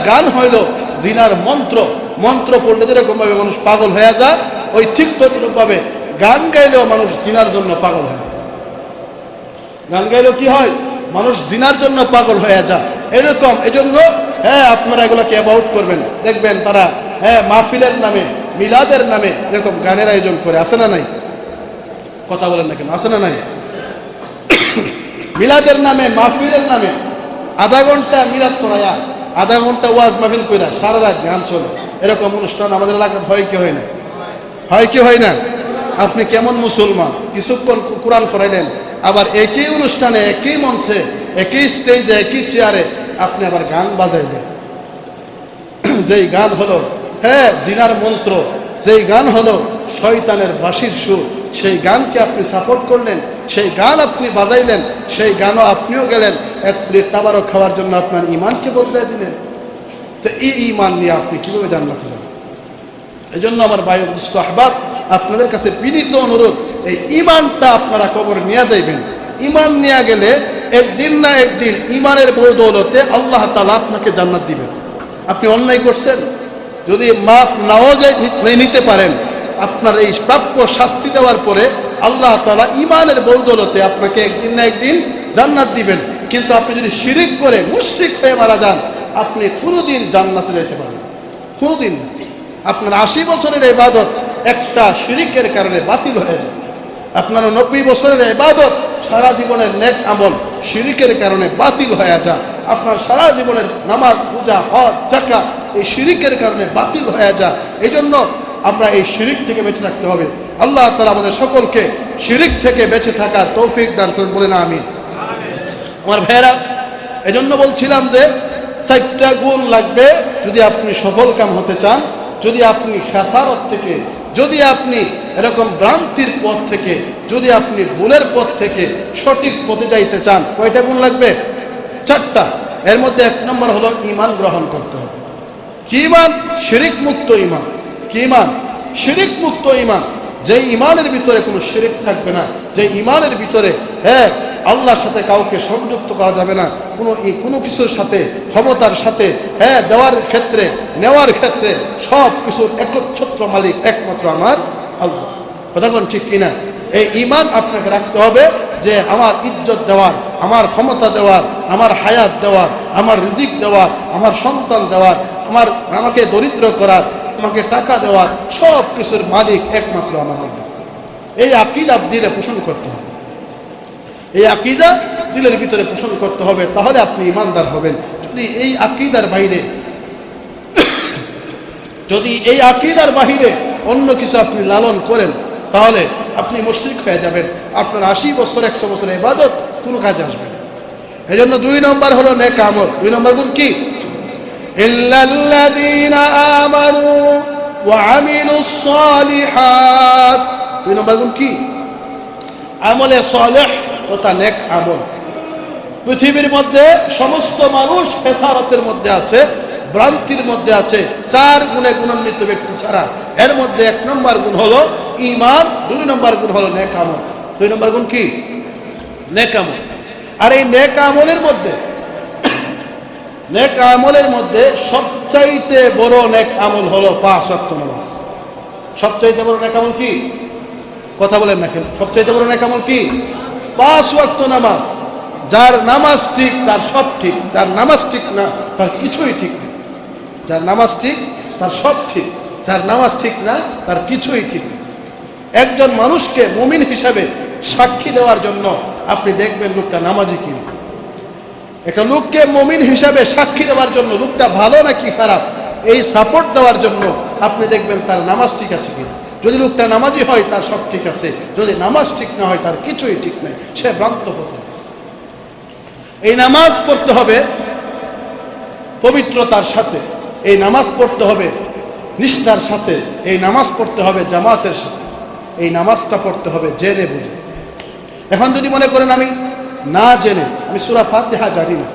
গান হইল জিনার মন্ত্র। মন্ত্র পড়লে যেরকম ভাবে মানুষ পাগল হয়ে যায়, ওই ঠিক তদ্রূপ ভাবে গান গাইলেও মানুষ জিনার জন্য পাগল হয়। গান গাইলেও কি হয়? মানুষ জিনার জন্য পাগল হয়ে যায় এরকম। এজন্য আপনারা এগুলোকে অ্যাভয়েড করবেন। দেখবেন তারা মাহফিলের নামে, মিলাদের নামে এরকম গানের আয়োজন করে, আছে না নাই? কথা বলেন না কেন? আছে না নাই? মিলাদের নামে, মাহফিলের নামে আধা ঘন্টা মিলাদ শোনায়া, আধা ঘন্টা ওয়াজ মাহফিল কইরা সারা রাত গান চলে, এরকম অনুষ্ঠান আমাদের এলাকায় হয় কি হয় না? হয় কি হয় না? আপনি কেমন মুসলমান? কিছুক্ষণ কোরআন পড়াইলেন, আবার একই অনুষ্ঠানে, একই মঞ্চে, একই স্টেজে, একই চেয়ারে আপনি আবার গান বাজাইলেন। যেই গান হলো জিনার মন্ত্র, যেই গান হলো শয়তানের বাঁশির সুর, সেই গানকে আপনি সাপোর্ট করলেন, সেই গান আপনি বাজাইলেন, সেই গানও আপনিও গেলেন এক প্লেট তাবারক খাওয়ার জন্য, আপনার ইমানকে বদলে দিলেন। তো এই ইমান নিয়ে আপনি কিভাবে জান্নাতে যাবেন? এই জন্য আমার ভাই দুস্থ আহবাব, আপনাদের কাছে বিনীত অনুরোধ, এই ইমানটা আপনারা কবরে নিয়ে যাইবেন। ইমান নিয়ে গেলে একদিন না একদিন ইমানের বদৌলতে আল্লাহ তাআলা আপনাকে জান্নাত দিবেন। আপনি অন্যায় করছেন, যদি মাফ নাও নিতে পারেন, আপনার এই প্রাপ্য শাস্তি দেওয়ার পরে আল্লাহ তাআলা ইমানের বদৌলতে আপনাকে একদিন না একদিন জান্নাত দিবেন। কিন্তু আপনি যদি শিরিক করে মুশরিক হয়ে মারা যান, আপনি কোনোদিন জান্নাতে যাইতে পারবেন, কোনোদিন না। আপনার 80 বছরের ইবাদত একটা শিরিকের কারণে বাতিল হয়ে যায়। আপনার 90 বছরের ইবাদত, সারা জীবনের নেক আমল শিরিকের কারণে বাতিল হয়ে যায়। আপনার সারা জীবনের নামাজ, পূজা, হজ, যাকাত এই শিরিকের কারণে বাতিল হয়ে যায়। এই জন্য আমরা এই শিরিক থেকে বেঁচে থাকতে হবে। আল্লাহ তাআলা আমাদের সকলকে শিরিক থেকে বেঁচে থাকার তৌফিক দান করুন, বলেন আমিন। আমার ভাইয়েরা, এজন্য বলছিলাম যে 4টা গুণ লাগবে যদি আপনি সফল কাম হতে চান, যদি আপনি খেসারত থেকে, যদি আপনি এরকম ভ্রান্তির পথ থেকে, যদি আপনি ভুলের পথ থেকে সঠিক পথে যাইতে চান। কয়টা গুণ লাগবে? 4টা। এর মধ্যে 1 নম্বর হলো ঈমান গ্রহণ করতে হবে। কি ঈমান? শিরিক মুক্ত ঈমান। কি ঈমান? শিরিক মুক্ত ঈমান। যে ঈমানের ভিতরে কোনো শিরিক থাকবে না, যে ঈমানের ভিতরে আল্লাহর সাথে কাউকে সংযুক্ত করা যাবে না, কোনো কিছুর সাথে, ক্ষমতার সাথে, দেওয়ার ক্ষেত্রে, নেওয়ার ক্ষেত্রে সব কিছুর একচ্ছত্র মালিক একমাত্র আমার আল্লাহ। কথা কোন ঠিক কিনা? এই ঈমান আপনাকে রাখতে হবে যে আমার ইজ্জত দেওয়ার, আমার ক্ষমতা দেওয়ার, আমার হায়াত দেওয়ার, আমার রিজিক দেওয়ার, আমার সন্তান দেওয়ার, আমাকে দরিদ্র করার, আমাকে টাকা দেওয়ার, সব কিছুর মালিক একমাত্র আমার আল্লাহ। এই আকীদা দিলে পোষণ করতে হবে, এই আকীদা দিলের ভিতরে পোষণ করতে হবে, তাহলে আপনি ইমানদার হবেন। যদি এই আকীদার বাহিরে অন্য কিছু আপনি লালন করেন, তাহলে আপনি মুশরিক হয়ে যাবেন। আপনার 80 বছর 100 বছরের ইবাদত কোনো কাজে আসবে না। এই জন্য 2 নম্বর হলো নেক আমল। 2 নম্বর গুণ কি? ইল্লাল্লাযীনা আমানু ওয়া আমিলুস সালিহাত। 2 নম্বর গুণ কি? আমলে সালেহ তথা নেক আমল। পৃথিবীর মধ্যে সমস্ত মানুষ খেসারতের মধ্যে আছে, ভ্রান্তির মধ্যে আছে 4 গুণে গুণান্বিত ব্যক্তি ছাড়া। এর মধ্যে 1 নম্বর গুণ হলো ঈমান, 2 নম্বর গুণ হলো নেক আমল। 2 নম্বর গুণ কি? নেক আমল। আর এই নেক আমলের মধ্যে সবচাইতে বড় নেক আমল হলো 5 ওয়াক্ত নামাজ। সবচাইতে বড় নেক আমল কি? কথা বলেন না কেন? সবচাইতে বড় নেক আমল কি? 5 ওয়াক্ত নামাজ। যার নামাজ ঠিক তার সব ঠিক, যার নামাজ ঠিক না তার কিছুই ঠিক না। যার নামাজ ঠিক তার সব ঠিক, যার নামাজ ঠিক না তার কিছুই ঠিক না। একজন মানুষকে মুমিন হিসাবে সাক্ষী দেওয়ার জন্য আপনি দেখবেন লোকটা নামাজি কিনা। একটা লোককে মুমিন হিসাবে সাক্ষী দেওয়ার জন্য লোকটা ভালো নাকি খারাপ, এই সাপোর্ট দেওয়ার জন্য আপনি দেখবেন তার নামাজ ঠিক আছে কিনা। যদি লোকটা নামাজি হয় তার সব ঠিক আছে, যদি নামাজ ঠিক না হয় তার কিছুই ঠিক নাই, সে ভ্রান্ত পথে। এই নামাজ পড়তে হবে পবিত্রতার সাথে, এই নামাজ পড়তে হবে নিষ্ঠার সাথে, এই নামাজ পড়তে হবে জামাতের সাথে, এই নামাজটা পড়তে হবে জেনে বুঝে। এখন যদি মনে করেন আমি না জেনে, আমি সূরা ফাতিহা জানি না,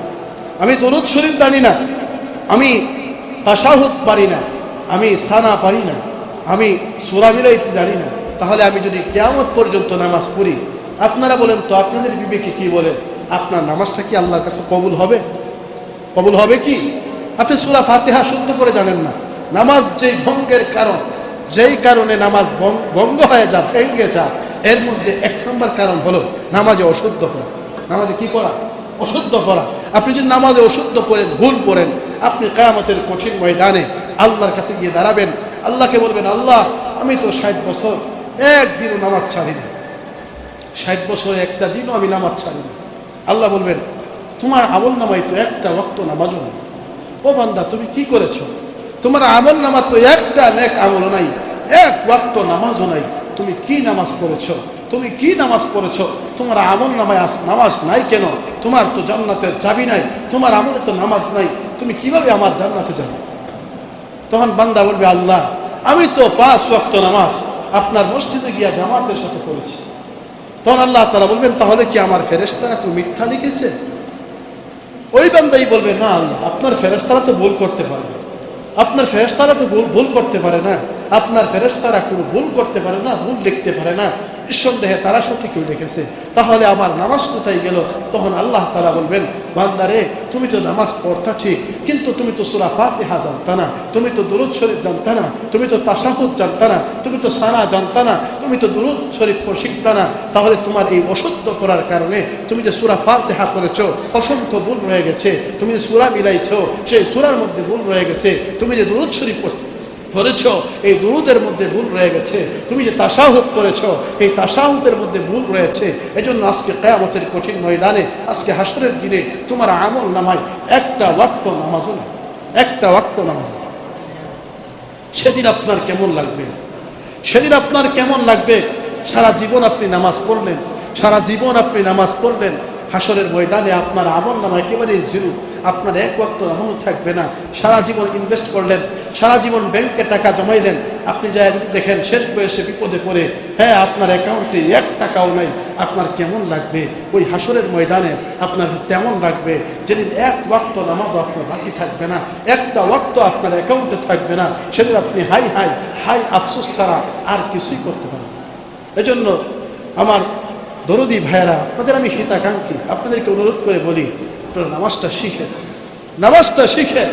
আমি দরুদ শরীফ জানি না, আমি তাশাহুদ পারি না, আমি সানা পারি না, আমি সূরা মিলাইতে জানি না, তাহলে আমি যদি কিয়ামত পর্যন্ত নামাজ পড়ি, আপনারা বলেন তো আপনাদের বিবেকে কি বলে, আপনার নামাজটা কি আল্লাহর কাছে কবুল হবে? কবুল হবে কি? আপনি সূরা ফাতিহা শুদ্ধ করে জানেন না। নামাজ যেই ভঙ্গের কারণ, যেই কারণে নামাজ ভঙ্গ হয়ে যা, ভেঙে যা, এর মধ্যে 1 নম্বর কারণ হলো নামাজে অশুদ্ধ করা। নামাজে কি করা? অশুদ্ধ করা। আপনি যদি নামাজে অশুদ্ধ পড়েন, ভুল পড়েন, আপনি কিয়ামতের কঠিন ময়দানে আল্লাহর কাছে গিয়ে দাঁড়াবেন, আল্লাহকে বলবেন, আল্লাহ আমি তো 60 বছর একদিনও নামাজ ছাড়িনি, 60 বছরে একটা দিনও আমি নামাজ ছাড়িনি। আল্লাহ বলবেন, তোমার আমল নামায় তো একটা ওয়াক্ত নামাজও নেই। ও বান্দা, তুমি কি করেছো? তোমার আমল নামা তো একটা নেক আমল নাই, 1 ওয়াক্ত নামাজও নাই। তুমি কি নামাজ পড়েছো? তুমি কি নামাজ পড়েছো? তোমার আমল নামায় নামাজ নাই কেন? তোমার তো জান্নাতের চাবি নাই, তোমার আমলে তো নামাজ নাই, তুমি কিভাবে আমার জান্নাতে যাবে? তখন বান্দা বলবে, আল্লাহ আমি তো 5 ওয়াক্ত নামাজ আপনার মসজিদে গিয়া জামাতের সাথে পড়েছি। তখন আল্লাহ তাআলা বলবেন, তাহলে কি আমার ফেরেশতারা কি মিথ্যা লিখেছে? ওই বান্দাই বলবে, না আল্লাহ, আপনার ফেরেশতারা তো ভুল করতে পারে না, আপনার ফেরেশতারা তো ভুল করতে পারে না, আপনার ফেরেশতারা কোনো ভুল করতে পারে না, ভুল লিখতে পারে না, নিঃসন্দেহে তারা সঠিকই লিখেছে, তাহলে আমার নামাজ কোথায় গেল? তখন আল্লাহ তাআলা বলবেন, বান্দারে তুমি তো নামাজ পড়তা ঠিক, কিন্তু তুমি তো সূরা ফাতিহা জানতা না, তুমি তো দুরূদ শরীফ জানতা না, তুমি তো তাশাহুদ জানতা না, তুমি তো সানা জানতা না, তুমি তো দুরূদ শরীফ শিখতা না, তাহলে তোমার এই অশুদ্ধ করার কারণে তুমি যে সূরা ফাতিহা পড়েছো অসংখ্য ভুল রয়ে গেছে, তুমি যে সূরা মিলাইছো সেই সূরার মধ্যে ভুল রয়ে গেছে, তুমি যে দুরূদ শরীফ পড়েছো এই দুরুদের মধ্যে ভুল রয়ে গেছে, তুমি যে তাশাহুদ করেছো এই তাশাহুদের মধ্যে ভুল রয়েছে। এজন্য আজকে কিয়ামতের কঠিন ময়দানে, আজকে হাসরের দিনে তোমার আমল নামায় একটা ওয়াক্ত নামাজও নেই, একটা ওয়াক্ত নামাজ। সেদিন আপনার কেমন লাগবে? সেদিন আপনার কেমন লাগবে? সারা জীবন আপনি নামাজ পড়লেন, সারা জীবন আপনি নামাজ পড়লেন, হাসরের ময়দানে আপনার আমল নামা একেবারে জিরো, আপনার 1 ওয়াক্ত আমল থাকবে না। সারা জীবন ইনভেস্ট করলেন, সারা জীবন ব্যাংকে টাকা জমাইলেন, আপনি যা দেখেন শেষ বয়সে বিপদে পড়ে, হ্যাঁ আপনার অ্যাকাউন্টে 1 টাকাও নাই, আপনার কেমন লাগবে? ওই হাসরের ময়দানে আপনার তেমন লাগবে যেদিন 1 ওয়াক্ত নামাজও আপনার বাকি থাকবে না, একটা ওয়াক্ত আপনার অ্যাকাউন্টে থাকবে না। সেদিন আপনি হাই হাই হাই আফসোস ছাড়া আর কিছুই করতে পারেন। এজন্য আমার দরদি ভাইয়েরা, আপনাদের আমি হিতাকাঙ্ক্ষী, আপনাদেরকে অনুরোধ করে বলি, আপনারা নামাজটা শিখেন, নামাজটা শিখে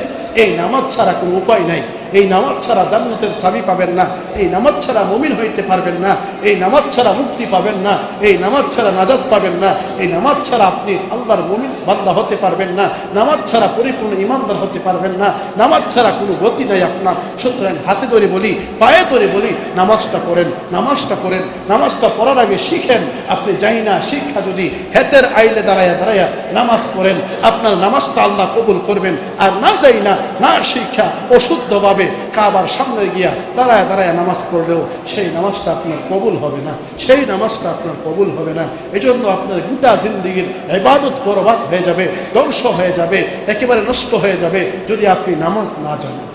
এই নামাজ ছাড়া কোনো উপায় নাই। এই নামাজ ছাড়া জান্নাতের চাবি পাবেন না, এই নামাজ ছাড়া মুমিন হইতে পারবেন না, এই নামাজ ছাড়া মুক্তি পাবেন না, এই নামাজ ছাড়া নাজাত পাবেন না, এই নামাজ ছাড়া আপনি আল্লাহর মুমিন বান্দা হতে পারবেন না, নামাজ ছাড়া পরিপূর্ণ ইমানদার হতে পারবেন না, নামাজ ছাড়া কোনো গতি নাই আপনার। সুতরাং হাতে ধরে বলি, পায়ে ধরে বলি, নামাজটা পড়েন, নামাজটা পড়েন। নামাজটা পড়ার আগে শিখেন। আপনি যাই না শিক্ষা যদি হেতের আইলে দাঁড়াইয়া দাঁড়াইয়া নামাজ পড়েন, আপনার নামাজটা আল্লাহ কবুল করবেন। আর না যাই না, না শিক্ষা, অশুদ্ধভাবে কাবার সামনে গিয়া দাঁড়ায় দাঁড়ায় নামাজ পড়লেও সেই নামাজটা আপনার কবুল হবে না, সেই নামাজটা আপনার কবুল হবে না। এজন্য আপনার গোটা জিন্দিগির ইবাদত বরবাদ হয়ে যাবে, ধ্বংস হয়ে যাবে, একেবারে নষ্ট হয়ে যাবে যদি আপনি নামাজ না জানেন।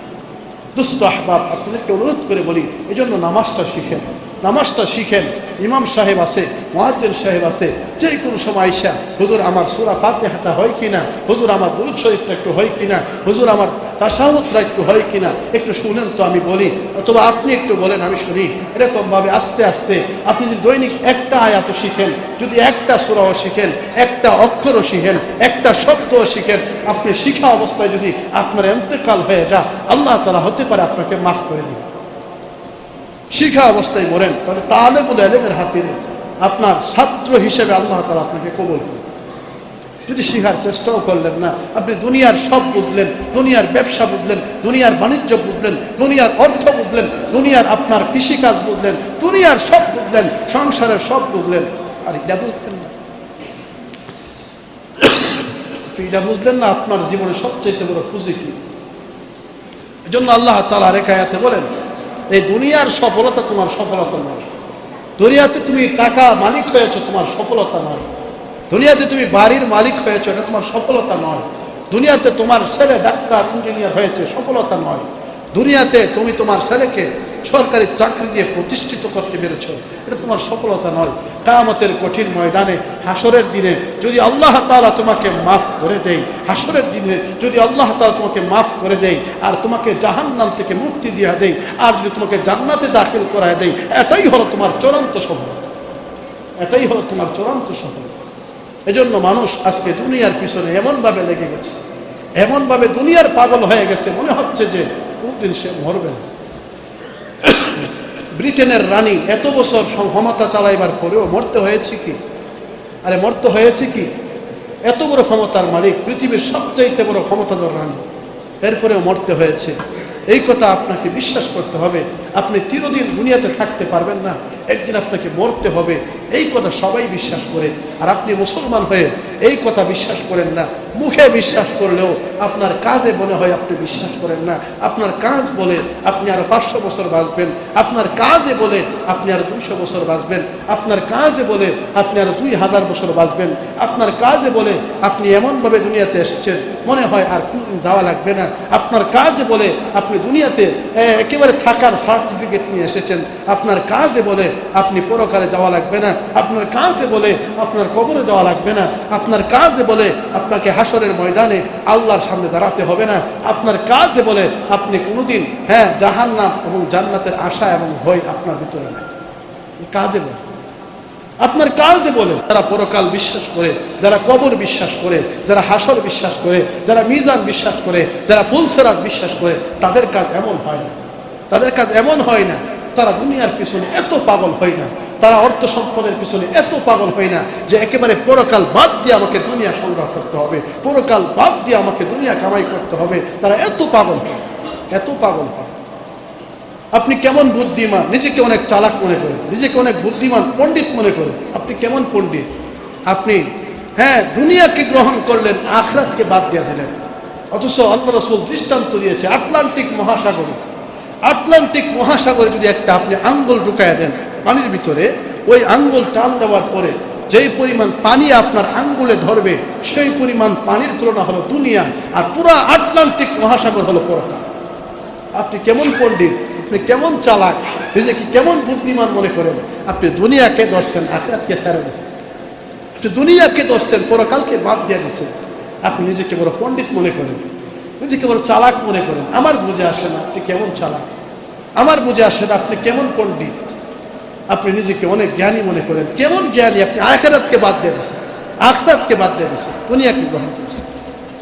দুস্থ আহবাব, আপনাদেরকে অনুরোধ করে বলি, এজন্য নামাজটা শিখেন, নামাজটা শিখেন। ইমাম সাহেব আছে, মুয়াজ্জিন সাহেব আছে, যে কোনো সময় আইসা, হুজুর আমার সূরা ফাতিহাটা হয় কিনা, হুজুর আমার দুরূদ শরীফটা একটু হয় কিনা, হুজুর আমার তাশাহুদটা একটু হয় কিনা, একটু শুনেন তো আমি বলি, অথবা আপনি একটু বলেন আমি শুনি। এরকমভাবে আস্তে আস্তে আপনি যদি দৈনিক একটা আয়াতও শিখেন, যদি একটা সূরাও শিখেন, একটা অক্ষরও শিখেন, একটা শব্দও শিখেন, আপনি শিখা অবস্থায় যদি আপনার ইন্তেকাল হয়ে যায়, আল্লাহ তাআলা হতে পারে আপনাকে মাফ করে দিন। শিখা অবস্থায় মরেন, তাহলে তালেবুল ইলমের হাতিরে আপনার ছাত্র হিসেবে আল্লাহ তাআলা আপনাকে কবুল করবেন। যদি শিখার চেষ্টাও করলেন না, আপনি দুনিয়ার সব বুঝলেন, দুনিয়ার ব্যবসা বুঝলেন, দুনিয়ার বাণিজ্য বুঝলেন, দুনিয়ার অর্থ বুঝলেন, দুনিয়ার আপনার কৃষিকাজ বুঝলেন, দুনিয়ার সব বুঝলেন, সংসারের সব বুঝলেন, আর এটা বুঝলেন না। এটা বুঝলেন না, আপনার জীবনে সবচেয়ে বড় পুঁজি কি? এজন্য আল্লাহ তাআলা আরেক আয়াতে বলেন, এই দুনিয়ার সফলতা তোমার সফলতা নয়, দুনিয়াতে তুমি টাকা মালিক হয়েছো তোমার সফলতা নয়, দুনিয়াতে তুমি বাড়ির মালিক হয়েছো এটা তোমার সফলতা নয়, দুনিয়াতে তোমার ছেলে ডাক্তার ইঞ্জিনিয়ার হয়েছে সফলতা নয়, দুনিয়াতে তুমি তোমার ছেলেকে সরকারি চাকরি দিয়ে প্রতিষ্ঠিত করতে পেরেছ এটা তোমার সফলতা নয়। কিয়ামতের কঠিন ময়দানে হাসরের দিনে যদি আল্লাহ তাআলা তোমাকে মাফ করে দেয়, হাসরের দিনে যদি আল্লাহ তাআলা তোমাকে মাফ করে দেয় আর তোমাকে জাহান্নাম থেকে মুক্তি দিয়ে দেয় আর যদি তোমাকে জান্নাতে দাখিল করায় দেয়, এটাই হলো তোমার চূড়ান্ত সফলতা, এটাই হলো তোমার চূড়ান্ত সফলতা। এজন্য মানুষ আজকে দুনিয়ার পিছনে এমনভাবে লেগে গেছে, এমনভাবে দুনিয়ার পাগল হয়ে গেছে, মনে হচ্ছে যে কোনদিন সে মরবে না। ব্রিটেনের রানী এত বছর ক্ষমতা চালাইবার পরেও মরতে হয়েছে কি? আরে মরতে হয়েছে কি? এত বড় ক্ষমতার মালিক, পৃথিবীর সবচাইতে বড় ক্ষমতাধর রানী, এরপরেও মরতে হয়েছে। এই কথা আপনাকে বিশ্বাস করতে হবে। আপনি চিরদিন দুনিয়াতে থাকতে পারবেন না, একদিন আপনাকে মরতে হবে, এই কথা সবাই বিশ্বাস করে। আর আপনি মুসলমান হয়ে এই কথা বিশ্বাস করেন না, মুখে বিশ্বাস করলেও আপনার কাজে মনে হয় আপনি বিশ্বাস করেন না। আপনার কাজ বলে আপনি আরো 500 বছর বাঁচবেন, আপনার কাজে বলে আপনি আরো 200 বছর বাঁচবেন, আপনার কাজে বলে আপনি আরো 2000 বছর বাঁচবেন, আপনার কাজে বলে আপনি এমনভাবে দুনিয়াতে এসেছেন মনে হয় আর কোনদিন যাওয়া লাগবে না, আপনার কাজে বলে আপনি দুনিয়াতে একেবারে থাকার সার্টিফিকেট নিয়ে এসেছেন, আপনার কাজে বলে আপনি পরকালে যাওয়া লাগবে না, আপনার কাজে বলে আপনার কবরে যাওয়া লাগবে না, আপনার কাজে বলে আপনাকে হাসরের ময়দানে আল্লাহর সামনে দাঁড়াতে হবে না, আপনার কাজে বলে আপনি কোনোদিন জাহান্নাম এবং জান্নাতের আশা এবং ভয় আপনার ভিতরে নেই। কাজে বলে, আপনার কাজে বলে। যারা পরকাল বিশ্বাস করে, যারা কবর বিশ্বাস করে, যারা হাসর বিশ্বাস করে, যারা মিজান বিশ্বাস করে, যারা ফুলসেরাত বিশ্বাস করে, তাদের কাজ এমন হয় না, তাদের কাজ এমন হয় না। তারা দুনিয়ার পিছনে এত পাগল হয় না, তারা অর্থ সম্পদের পিছনে এত পাগল হয় না যে একেবারে পরকাল বাদ দিয়ে আমাকে দুনিয়া সংগ্রহ করতে হবে, পরকাল বাদ দিয়ে আমাকে দুনিয়া কামাই করতে হবে। তারা এত পাগল, এত পাগল হয়। আপনি কেমন বুদ্ধিমান, নিজেকে অনেক চালাক মনে করেন, নিজেকে অনেক বুদ্ধিমান পণ্ডিত মনে করেন। আপনি কেমন পণ্ডিত? আপনি দুনিয়াকে গ্রহণ করলেন, আখিরাতকে বাদ দিয়ে দিলেন। অথচ আল্লাহ রাসূল দৃষ্টান্ত দিয়েছে আটলান্টিক মহাসাগরে, আটলান্টিক মহাসাগরে যদি একটা আপনি আঙ্গুল ঢুকায় দেন পানির ভিতরে, ওই আঙ্গুল টান দেওয়ার পরে যেই পরিমাণ পানি আপনার আঙ্গুলে ধরবে সেই পরিমাণ পানির তুলনা হলো দুনিয়া, আর পুরো আটলান্টিক মহাসাগর হলো পরকাল। আপনি কেমন পণ্ডিত, আপনি কেমন চালাক, নিজেকে কেমন বুদ্ধিমান মনে করেন? আপনি দুনিয়াকে ধরছেন, আখিরাতকে ছেড়ে দিচ্ছেন। আপনি দুনিয়াকে ধরছেন, পরকালকে বাদ দিয়ে দিচ্ছেন। আপনি নিজেকে বড় পণ্ডিত মনে করেন, নিজেকে বড় চালাক মনে করেন। আমার বুঝে আসে না আপনি কেমন চালাক, আমার বুঝে আসে না আপনি কেমন পণ্ডিত। আপনি নিজেকে অনেক জ্ঞানী মনে করেন। কেমন জ্ঞানী? আপনি আখিরাতকে বাদ দিয়ে দিচ্ছেন, আখিরাতকে বাদ দিয়ে দিচ্ছেন, দুনিয়াকে গ্রহণ করেছেন,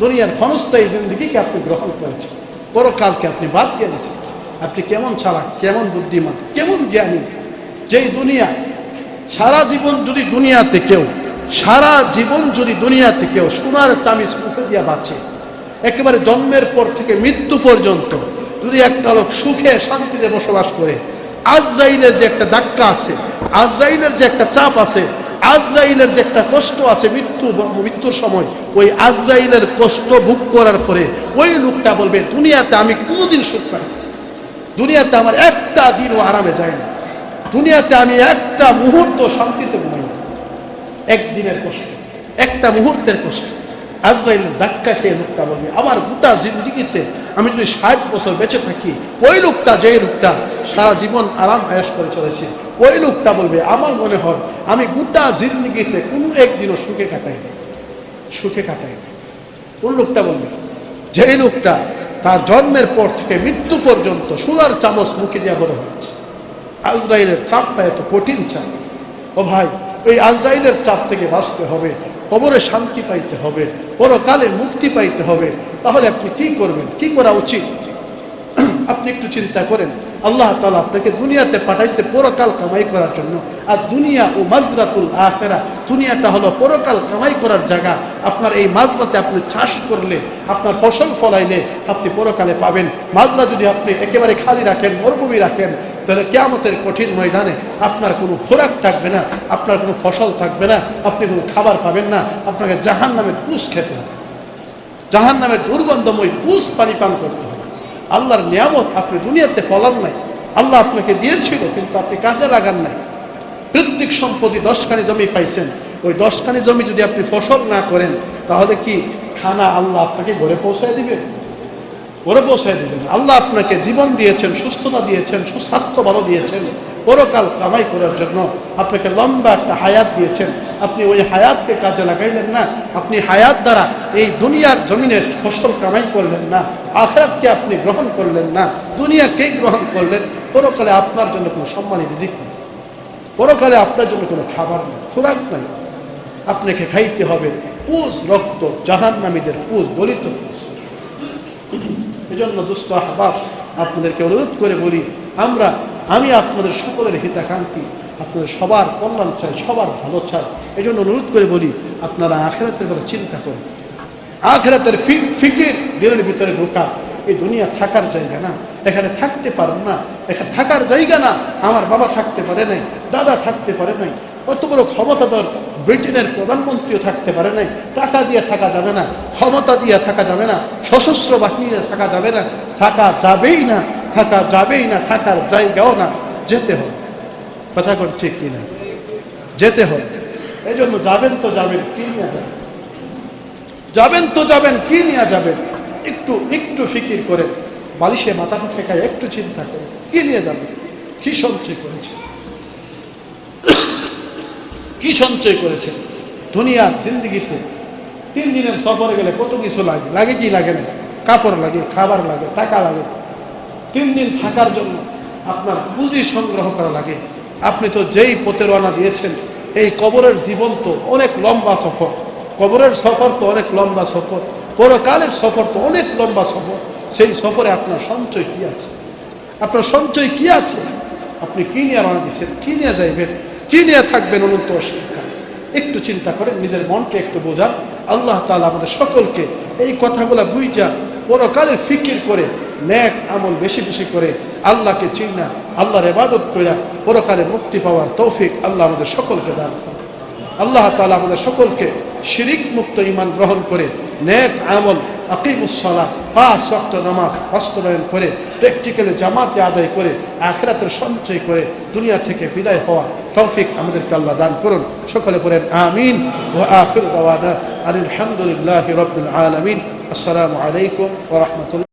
দুনিয়ার ক্ষণস্থায়ী জিন্দেগিকে আপনি গ্রহণ করেছেন, পরকালকে আপনি বাদ দিয়ে দিচ্ছেন। আপনি কেমন চালাক, কেমন বুদ্ধিমান, কেমন জ্ঞানী। যেই দুনিয়া সারা জীবন যদি দুনিয়াতে কেউ সোনার চামিচ মুখে দিয়া বাঁচে, একেবারে জন্মের পর থেকে মৃত্যু পর্যন্ত যদি একটা লোক সুখে শান্তিতে বসবাস করে, আজরাইলের যে একটা ধাক্কা আছে, আজরাইলের যে একটা চাপ আছে, আজরাইলের যে একটা কষ্ট আছে মৃত্যুর সময়, ওই আজরাইলের কষ্ট ভোগ করার পরে ওই লোকটা বলবে, দুনিয়াতে আমি কোনোদিন সুখ পাই, দুনিয়াতে আমার একটা দিনও আরামে যায় না, দুনিয়াতে আমি একটা মুহূর্ত শান্তিতে ঘুমাই না। একদিনের কষ্ট, একটা মুহূর্তের কষ্ট, আজরাইলের ধাক্কা খেয়ে লোকটা বলবে, আমার গোটা জিন্দিগিতে আমি যদি 60 বছর বেঁচে থাকি, ওই লোকটা, যেই লোকটা সারা জীবন আরাম আয়েশ করে চলেছে, ওই লোকটা বলবে, আমার মনে হয় আমি গোটা জিন্দিগিতে কোনো একদিনও সুখে কাটাইনি। কোন লোকটা বলবে? যেই লোকটা তার জন্মের পর থেকে মৃত্যু পর্যন্ত সোনার চামচ মুখে দিয়ে বড় হয়েছে। আজরাইলের চাপটা এত কঠিন চাপ। ও ভাই, এই আজরাইলের চাপ থেকে বাঁচতে হবে, কবরে শান্তি পাইতে হবে, পরকালে মুক্তি পাইতে হবে। তাহলে আপনি কি করবেন, কি করা উচিত? আপনি একটু চিন্তা করেন। আল্লাহ তাআলা আপনাকে দুনিয়াতে পাঠাইছে পরকাল কামাই করার জন্য। আর দুনিয়া ও মাজরাতুল আখিরা, দুনিয়াটা হলো পরকাল কামাই করার জায়গা। আপনার এই মাজরাতে আপনি চাষ করলে, আপনার ফসল ফলাইলে আপনি পরকালে পাবেন। মাজরা যদি আপনি একেবারে খালি রাখেন, মরুভূমি রাখেন, তাহলে কিয়ামতের কঠিন ময়দানে আপনার কোনো খোরাক থাকবে না, আপনার কোনো ফসল থাকবে না, আপনি কোনো খাবার পাবেন না। আপনাকে জাহান্নামের কুশ খেতে হবে, জাহান্নামের দুর্গন্ধময় কুশ পানি পান করতে হবে। আল্লাহর নিয়ামত আপনি দুনিয়াতে ফলান নাই, আল্লাহ আপনাকে দিয়েছিল কিন্তু আপনি কাজে লাগান নাই। পৈতৃক সম্পত্তি 10খানি জমি পাইছেন, ওই 10খানি জমি যদি আপনি ফসল না করেন, তাহলে কি খানা আল্লাহ আপনাকে ঘরে পৌঁছায় দিবেন? ঘরে পৌঁছায় দিবেন। আল্লাহ আপনাকে জীবন দিয়েছেন, সুস্থতা দিয়েছেন, সুস্বাস্থ্য ভালো দিয়েছেন পরকাল কামাই করার জন্য। আপনাকে লম্বা একটা হায়াত দিয়েছেন, আপনি ওই হায়াতকে কাজে লাগাইলেন না, আপনি হায়াত দ্বারা এই দুনিয়ার জমিনের ফসল কামাই করলেন না, আখিরাতকে আপনি গ্রহণ করলেন না, দুনিয়াকেই গ্রহণ করলেন। পরকালে আপনার জন্য কোনো সম্মানী রিজিক নেই, পরকালে আপনার জন্য কোনো খাবার নেই, খোরাক নাই। আপনাকে খাইতে হবে পুজ রক্ত, জাহান্নামীদের পুজ, গলিত পুজ। এজন্য দুস্থ আহবাব, আপনাদেরকে অনুরোধ করে বলি, আমি আপনাদের সকলের হিতাকাঙ্ক্ষী, আপনাদের সবার কল্যাণ চাই, সবার ভালো চাই। এই জন্য অনুরোধ করে বলি, আপনারা আখিরাতের কথা চিন্তা করুন। আখিরাতের ফিকির দিলের ভিতরে ঢোকা। এই দুনিয়া থাকার জায়গা না, এখানে থাকতে পারেন না, এখানে থাকার জায়গা না। আমার বাবা থাকতে পারে নাই, দাদা থাকতে পারে নাই, অত বড় ক্ষমতাধর ব্রিটেনের প্রধানমন্ত্রীও থাকতে পারে নাই। টাকা দিয়ে থাকা যাবে না, ক্ষমতা দিয়ে থাকা যাবে না, সশস্ত্র বাহিনী দিয়ে থাকা যাবে না, থাকা যাবেই না, থাকা যাবেই না, থাকার জায়গাও না, যেতে হবে। কথা কোন ঠিক কিনা? যেতে হবে। এই জন্য যাবেন তো যাবেন, কি নিয়ে যাবেন? যাবেন তো যাবেন, কি নিয়ে যাবেন? একটু ফিকির করেন, বালিশে মাথাটা ঠেকায় একটু চিন্তা করেন, কি নিয়ে যাবেন? কি সঞ্চয় করেছেন? কি সঞ্চয় করেছেন? দুনিয়ার জিন্দগিতে 3 দিনের সফরে গেলে কত কিছু লাগে, লাগে কি লাগে না? কাপড় লাগে, খাবার লাগে, টাকা লাগে। 3 দিন থাকার জন্য আপনার পুঁজি সংগ্রহ করা লাগে। আপনি তো যেই পথে রওনা দিয়েছেন, এই কবরের জীবন তো অনেক লম্বা সফর, কবরের সফর তো অনেক লম্বা সফর, পরকালের সফর তো অনেক লম্বা সফর। সেই সফরে আপনার সঞ্চয় কি আছে? আপনার সঞ্চয় কি আছে? আপনি কি নিয়ে রওনা দিচ্ছেন, কি নিয়ে যাইবেন, কি নিয়ে থাকবেন অনন্ত শিক্ষা? একটু চিন্তা করেন, নিজের মনকে একটু বোঝান। আল্লাহ তাআলা আমাদের সকলকে এই কথাগুলা বুঝা পরকালের ফিকির করে, নেক আমল বেশি বেশি করে, আল্লাহকে চিনা, আল্লাহর ইবাদত কইরা পরকালে মুক্তি পাওয়ার তৌফিক আল্লাহ আমাদের সকলকে দান করুন। আল্লাহ তাআলা আমাদের সকলকে শিরিক মুক্ত ঈমান গ্রহণ করে নেক আমল, আকিমুস সালাহ, 5 ওয়াক্ত নামাজ বাস্তবায়ন করে, প্র্যাকটিক্যালি জামাতে আদায় করে, আখিরাতের সঞ্চয় করে দুনিয়া থেকে বিদায় হওয়ার তৌফিক আমাদেরকে আল্লাহ দান করুন। সকলে পড়েন আমিন। ওয়া আখিরু দাওয়ানা আলহামদুলিল্লাহি রাব্বিল আলামিন। আসসালামু আলাইকুম ওয়া রাহমাতুল্লাহ।